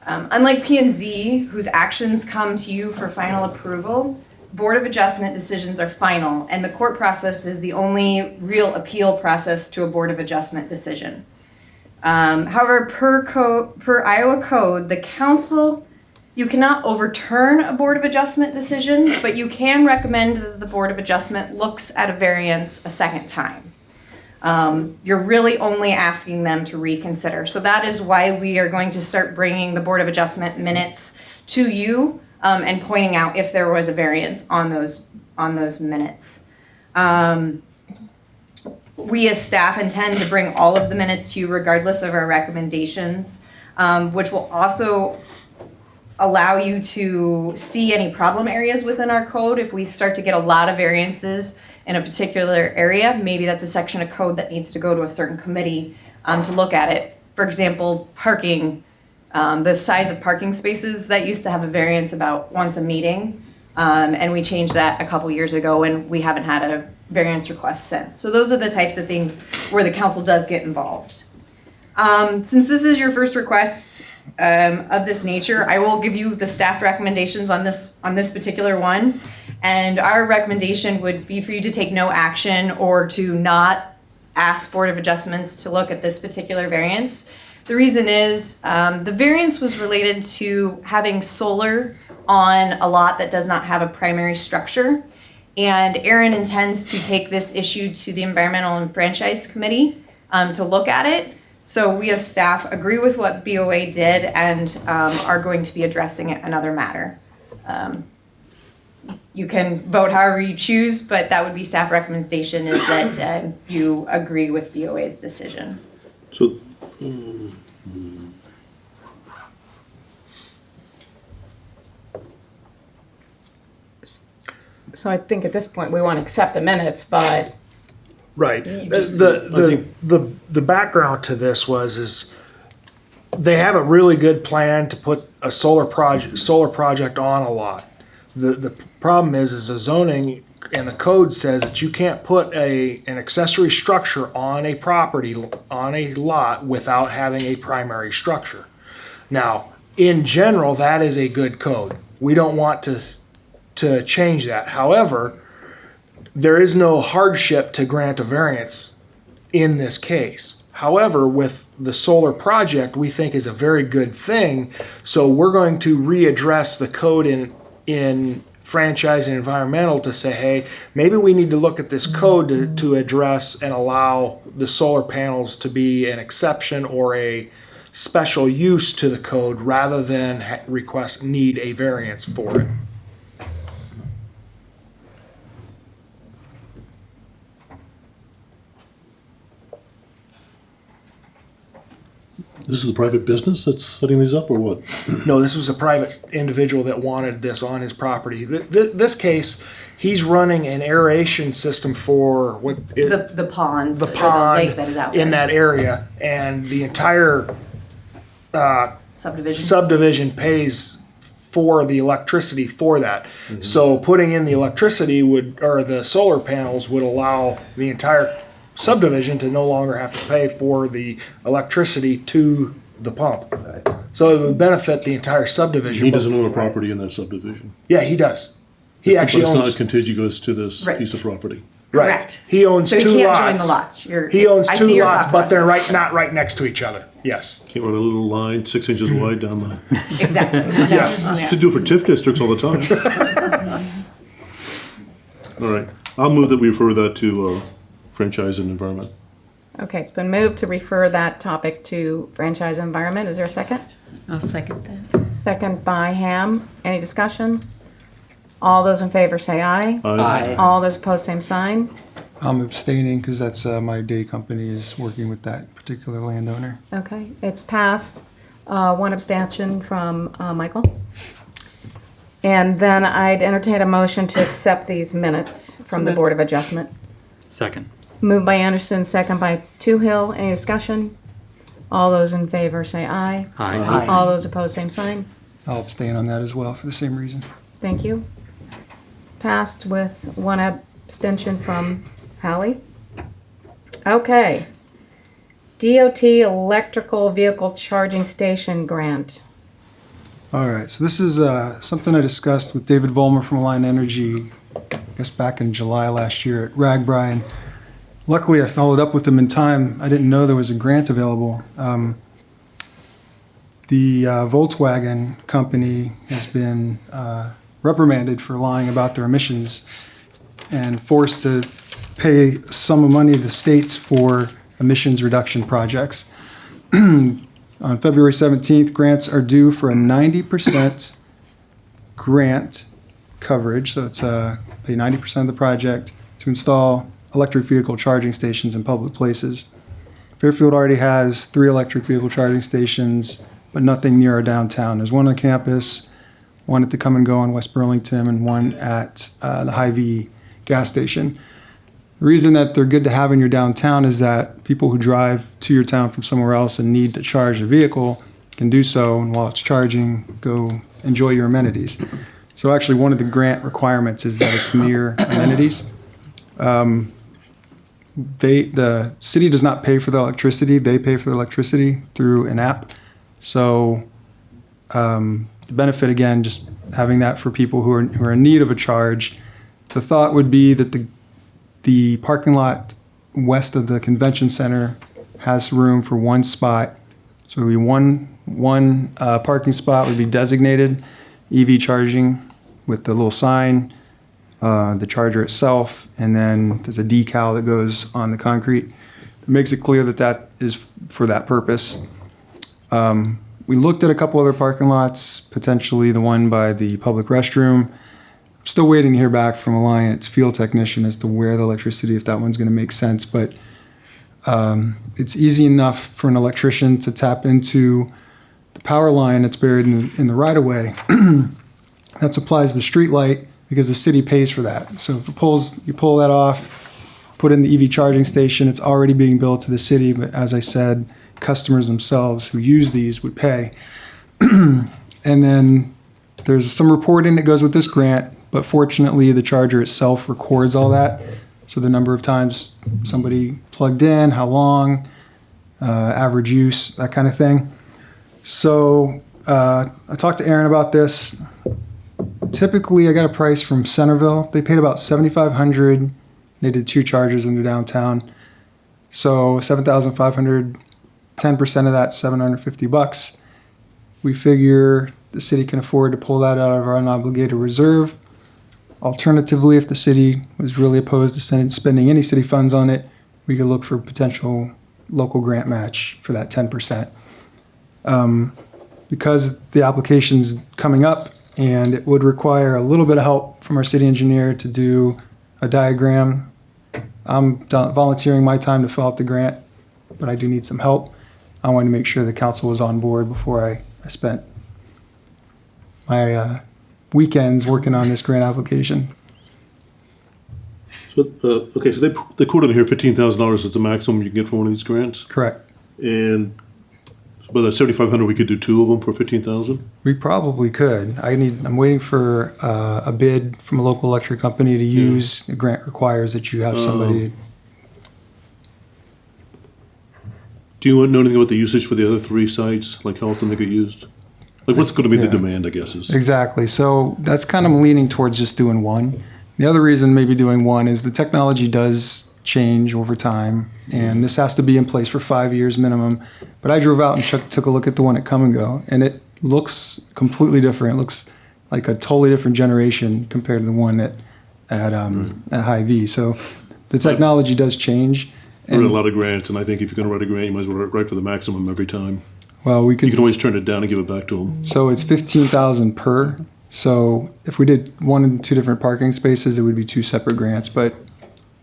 Unlike P&Z, whose actions come to you for final approval, Board of Adjustment decisions are final, and the court process is the only real appeal process to a Board of Adjustment decision. However, per Iowa code, the council, you cannot overturn a Board of Adjustment decision, but you can recommend that the Board of Adjustment looks at a variance a second time. You're really only asking them to reconsider. So that is why we are going to start bringing the Board of Adjustment minutes to you and pointing out if there was a variance on those minutes. We as staff intend to bring all of the minutes to you regardless of our recommendations, which will also allow you to see any problem areas within our code. If we start to get a lot of variances in a particular area, maybe that's a section of code that needs to go to a certain committee to look at it. For example, parking, the size of parking spaces, that used to have a variance about once a meeting, and we changed that a couple years ago, and we haven't had a variance request since. So those are the types of things where the council does get involved. Since this is your first request of this nature, I will give you the staff recommendations on this particular one. And our recommendation would be for you to take no action or to not ask Board of Adjustments to look at this particular variance. The reason is the variance was related to having solar on a lot that does not have a primary structure. And Aaron intends to take this issue to the Environmental and Franchise Committee to look at it. So we as staff agree with what BOA did and are going to be addressing it another matter. You can vote however you choose, but that would be staff recommendation is that you agree with BOA's decision. So, So I think at this point we want to accept the minutes, but Right. just- The background to this is they have a really good plan to put a solar project on a lot. The problem is the zoning and the code says that you can't put an accessory structure on a property, on a lot, without having a primary structure. Now, in general, that is a good code. We don't want to change that. However, there is no hardship to grant a variance in this case. However, with the solar project, we think is a very good thing. So we're going to readdress the code in franchise and environmental to say, hey, maybe we need to look at this code to address and allow the solar panels to be an exception or a special use to the code rather than need a variance for it. this is a private business that's setting these up, or what? No, this was a private individual that wanted this on his property. This case, he's running an aeration system for the pond, the or pond lake that is out in there. that area, and the entire subdivision pays for the electricity for that. So putting in the electricity or the solar panels would allow the entire subdivision to no longer have to pay for the electricity to the pump. So it would benefit the entire subdivision. He doesn't own a property in that subdivision. Yeah, he does. He actually But it's owns. not contiguous to this Right. piece of property. Right. Correct. He owns So two you can't lots. join the lots. He owns I two see your lots, thought but they're process. not right next to each other. Yes. Can't run a little line 6 inches wide down the. Exactly. Yes. You could do it for TIF districts all the time. All right. I'll move that we refer that to franchise and environment. okay, it's been moved to refer that topic to franchise environment. Is there a second? I'll second that. Second by Ham. Any discussion? All those in favor say aye. Aye. All those opposed, same sign. I'm abstaining because that's my day company is working with that particular landowner. Okay, it's passed. One abstention from Michael. And then I'd entertain a motion to accept these minutes from the moved. Board of Adjustment. Second. Moved by Anderson, second by Toohill. Any discussion? All those in favor say aye. Aye. All those opposed, same sign. I'll abstain on that as well for the same reason. Thank you. Passed with one abstention from Hallie. Okay. DOT Electrical Vehicle Charging Station Grant. All right, so this is something I discussed with David Vollmer from Alliant Energy, I guess back in July last year at Ragbri. And luckily, I followed up with them in time. I didn't know there was a grant available. The Volkswagen company has been reprimanded for lying about their emissions and forced to pay a sum of money to the states for emissions reduction projects. On February 17th, grants are due for a 90% grant coverage. So it's pay 90% of the project to install electric vehicle charging stations in public places. Fairfield already has 3 electric vehicle charging stations, but nothing near our downtown. There's one on campus, one at the Come and Go in West Burlington, and one at the Hy-Vee gas station. The reason that they're good to have in your downtown is that people who drive to your town from somewhere else and need to charge a vehicle can do so, and while it's charging, go enjoy your amenities. So actually, one of the grant requirements is that it's near amenities. the city does not pay for the electricity. They pay for the electricity through an app. So the benefit, again, just having that for people who are in need of a charge. The thought would be that the parking lot west of the convention center has room for one spot. So it would be one parking spot would be designated EV charging with the little sign, the charger itself, and then there's a decal that goes on the concrete. It makes it clear that that is for that purpose. We looked at a couple other parking lots, potentially the one by the public restroom. I'm still waiting to hear back from Alliance field technician as to where the electricity, if that one's going to make sense. But it's easy enough for an electrician to tap into the power line that's buried in the right-of-way that supplies the street light, because the city pays for that. So if you pull that off, put in the EV charging station, it's already being billed to the city, but as I said, customers themselves who use these would pay. And then there's some reporting that goes with this grant, but fortunately the charger itself records all that. So the number of times somebody plugged in, how long, average use, that kind of thing. So I talked to Aaron about this. Typically, I got a price from Centerville. They paid about $7,500. They did 2 chargers in the downtown. So $7,500, 10% of that, $750. We figure the city can afford to pull that out of our unobligated reserve. Alternatively, if the city was really opposed to spending any city funds on it, we could look for potential local grant match for that 10%. Because the application's coming up, and it would require a little bit of help from our city engineer to do a diagram. I'm volunteering my time to fill out the grant, but I do need some help. I wanted to make sure the council was on board before I spent my weekends working on this grant application. So, okay, so they quoted here $15,000 is the maximum you can get from one of these grants? Correct. And but at $7,500, we could do 2 of them for $15,000? We probably could. I'm waiting for a bid from a local electric company to use. The grant requires that you have somebody. Do you know anything about the usage for the other 3 sites, like how often they get used? Like what's going to be the demand, I guess is. Exactly. So that's kind of leaning towards just doing one. The other reason maybe doing one is the technology does change over time, and this has to be in place for 5 years minimum. But I drove out and took a look at the one at Come and Go, and it looks completely different. It looks like a totally different generation compared to the one at Hy-Vee. So the technology does change. I read a lot of grants, and I think if you're going to write a grant, you might as well write for the maximum every time. Well, you can always turn it down and give it back to them. So it's $15,000 per. So if we did 1 and 2 different parking spaces, it would be 2 separate grants. But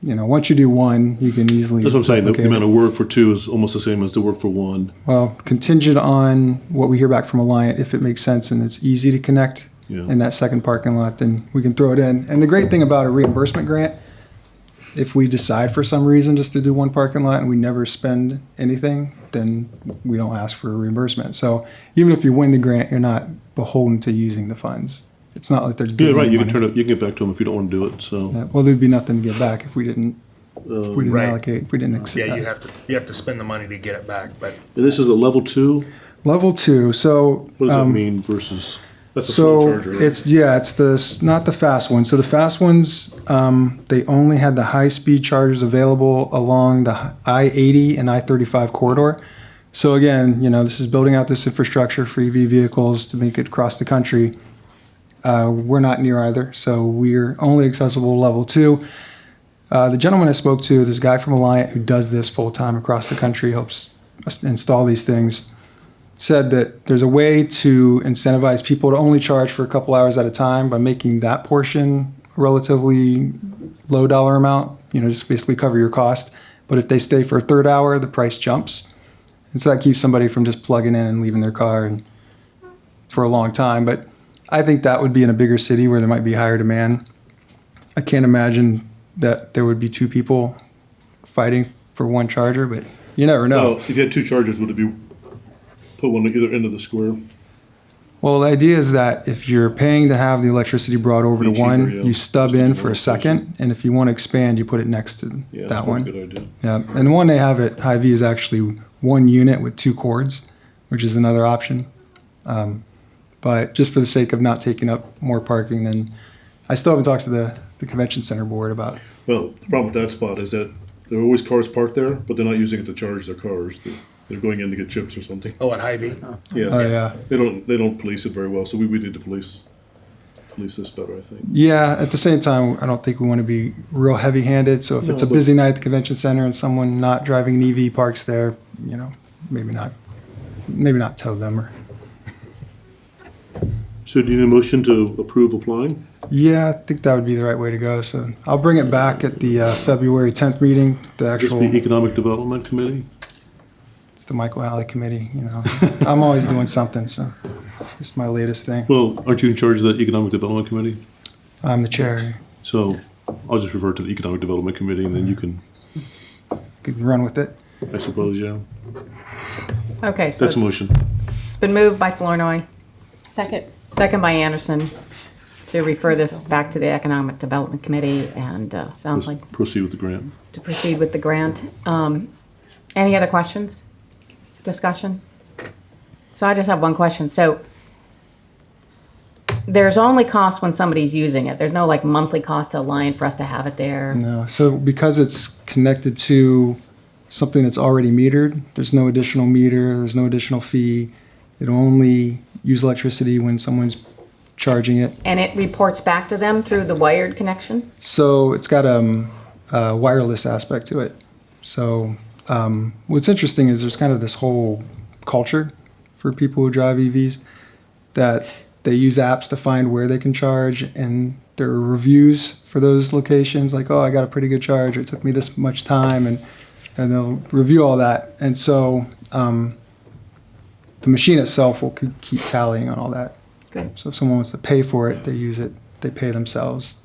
once you do one, you can easily. That's what I'm saying. The amount of work for 2 is almost the same as the work for 1. Well, contingent on what we hear back from Alliant, if it makes sense and it's easy to connect in that second parking lot, then we can throw it in. And the great thing about a reimbursement grant, if we decide for some reason just to do 1 parking lot and we never spend anything, then we don't ask for a reimbursement. So even if you win the grant, you're not beholden to using the funds. It's not like they're giving right. You money. can you can get back to them if you don't want to do it. So well, there'd be nothing to get back if we didn't Right. allocate, if we didn't accept. Yeah, you have to spend the money to get it back. But this is a level 2. Level 2. So what does that mean versus? That's a so slow charger, right? it's not the fast ones. So the fast ones, they only had the high-speed chargers available along the I-80 and I-35 corridor. So again, this is building out this infrastructure for EV vehicles to make it across the country. We're not near either, so we're only accessible level 2. The gentleman I spoke to, this guy from Alliant who does this full-time across the country, helps us install these things, said that there's a way to incentivize people to only charge for a couple hours at a time by making that portion a relatively low dollar amount, just basically cover your cost. But if they stay for a third hour, the price jumps. And so that keeps somebody from just plugging in and leaving their car and for a long time. But I think that would be in a bigger city where there might be higher demand. I can't imagine that there would be 2 people fighting for 1 charger, but you never know. Well, if you had 2 chargers, would it be put one at either end of the square? Well, the idea is that if you're paying to have the electricity brought over to Be cheaper, one, yeah. you stub Just in do for one a second, and if you want to expand, you put it next to Yeah, that that's one. a good idea. Yeah, and the one they have at Hy-Vee is actually one unit with 2 cords, which is another option. But just for the sake of not taking up more parking, then I still haven't talked to the convention center board about. Well, the problem with that spot is that there are always cars parked there, but they're not using it to charge their cars. They're going in to get chips or something. Oh, at Hy-Vee? Yeah. Oh, yeah. They don't police it very well, so we need to police this better, I think. Yeah, at the same time, I don't think we want to be real heavy-handed. So if it's a No, but- busy night at the convention center and someone not driving an EV parks there, maybe not tow them or. So do you need a motion to approve applying? Yeah, I think that would be the right way to go. So I'll bring it back at the February 10th meeting. The This actual, be Economic Development Committee? it's the Michael Alley Committee. I'm always doing something, so it's my latest thing. Well, aren't you in charge of the Economic Development Committee? I'm the chair. So I'll just refer to the Economic Development Committee, and then you can, Run with it. I suppose, yeah. Okay, so That's a motion. it's been moved by Flournoy, Second. second by Anderson, to refer this back to the Economic Development Committee, and sounds like Proceed with the grant. to proceed with the grant. Any other questions? Discussion? So I just have one question. So there's only cost when somebody's using it. There's no like monthly cost to Alliant for us to have it there. No, so because it's connected to something that's already metered, there's no additional meter, there's no additional fee. It'll only use electricity when someone's charging it. And it reports back to them through the wired connection? So it's got a wireless aspect to it. So what's interesting is there's kind of this whole culture for people who drive EVs that they use apps to find where they can charge, and there are reviews for those locations like, oh, I got a pretty good charge, or it took me this much time, and they'll review all that. And so the machine itself will keep tallying on all that. Good. So if someone wants to pay for it, they use it, they pay themselves.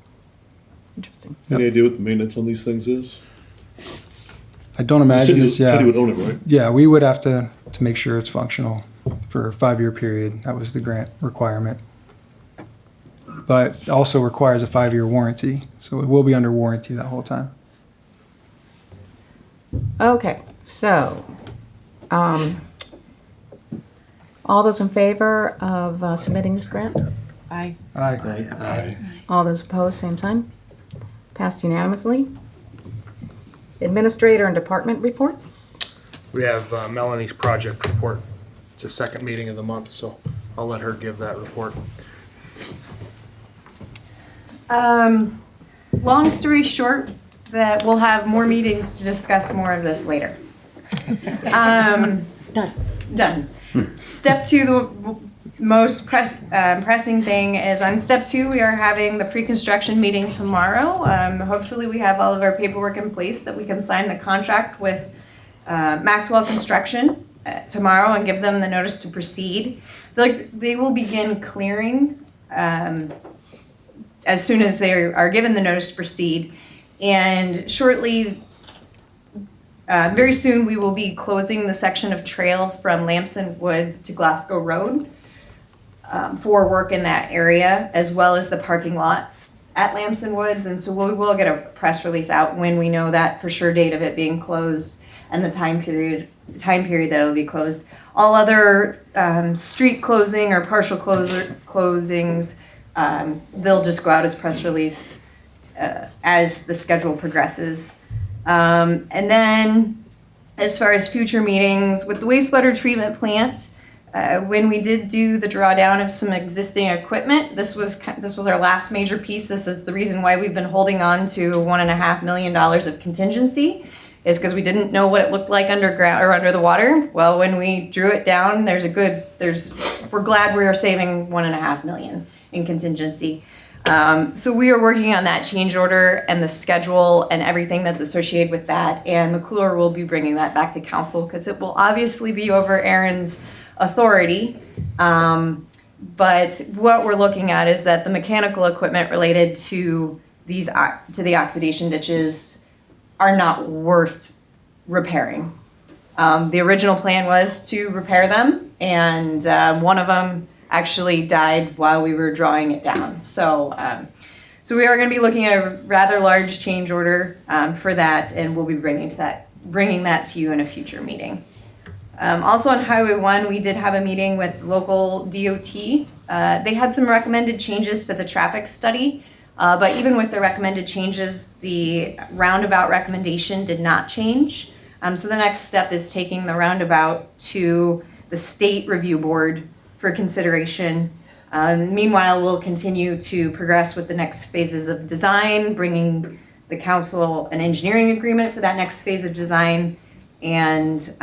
Interesting. Any idea what the maintenance on these things is? I don't imagine The this, yeah. city would own it, right? Yeah, we would have to make sure it's functional for a 5-year period. That was the grant requirement. But it also requires a 5-year warranty, so it will be under warranty that whole time. Okay, so, all those in favor of submitting this grant? Aye. Aye. All those opposed, same sign. Passed unanimously. Administrator and department reports. We have Melanie's project report. It's the second meeting of the month, so I'll let her give that report. Long story short, that we'll have more meetings to discuss more of this later. Done. Step 2, the most pressing thing is on step 2, we are having the pre-construction meeting tomorrow. Hopefully we have all of our paperwork in place that we can sign the contract with Maxwell Construction tomorrow and give them the notice to proceed. They will begin clearing as soon as they are given the notice to proceed. And shortly, very soon, we will be closing the section of trail from Lamson Woods to Glasgow Road for work in that area, as well as the parking lot at Lamson Woods. And so we will get a press release out when we know that for sure date of it being closed and the time period that it'll be closed. All other street closing or partial closings, they'll just go out as press release as the schedule progresses. And then as far as future meetings with the wastewater treatment plant, when we did do the drawdown of some existing equipment, this was our last major piece. This is the reason why we've been holding on to $1.5 million of contingency, is because we didn't know what it looked like underground or under the water. Well, when we drew it down, we're glad we are saving $1.5 million in contingency. So we are working on that change order and the schedule and everything that's associated with that. And McClure will be bringing that back to council because it will obviously be over Aaron's authority. But what we're looking at is that the mechanical equipment related to the oxidation ditches are not worth repairing. The original plan was to repair them, and one of them actually died while we were drawing it down. So, so we are going to be looking at a rather large change order for that, and we'll be bringing that to you in a future meeting. Also on Highway 1, we did have a meeting with local DOT. They had some recommended changes to the traffic study, but even with the recommended changes, the roundabout recommendation did not change. So the next step is taking the roundabout to the state review board for consideration. Meanwhile, we'll continue to progress with the next phases of design, bringing the council an engineering agreement for that next phase of design, and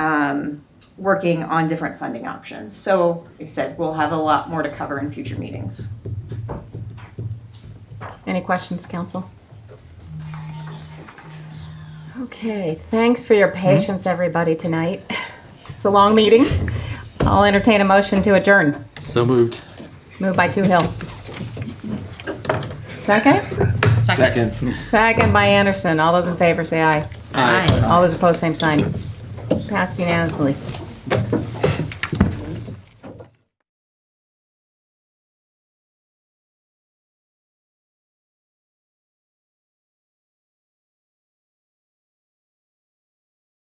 working on different funding options. So, like I said, we'll have a lot more to cover in future meetings. Any questions, council? Okay, thanks for your patience, everybody, tonight. It's a long meeting. I'll entertain a motion to adjourn. So moved. Moved by Toohill. Second? Second. Second by Anderson. All those in favor say aye. Aye. All those opposed, same sign. Passed unanimously.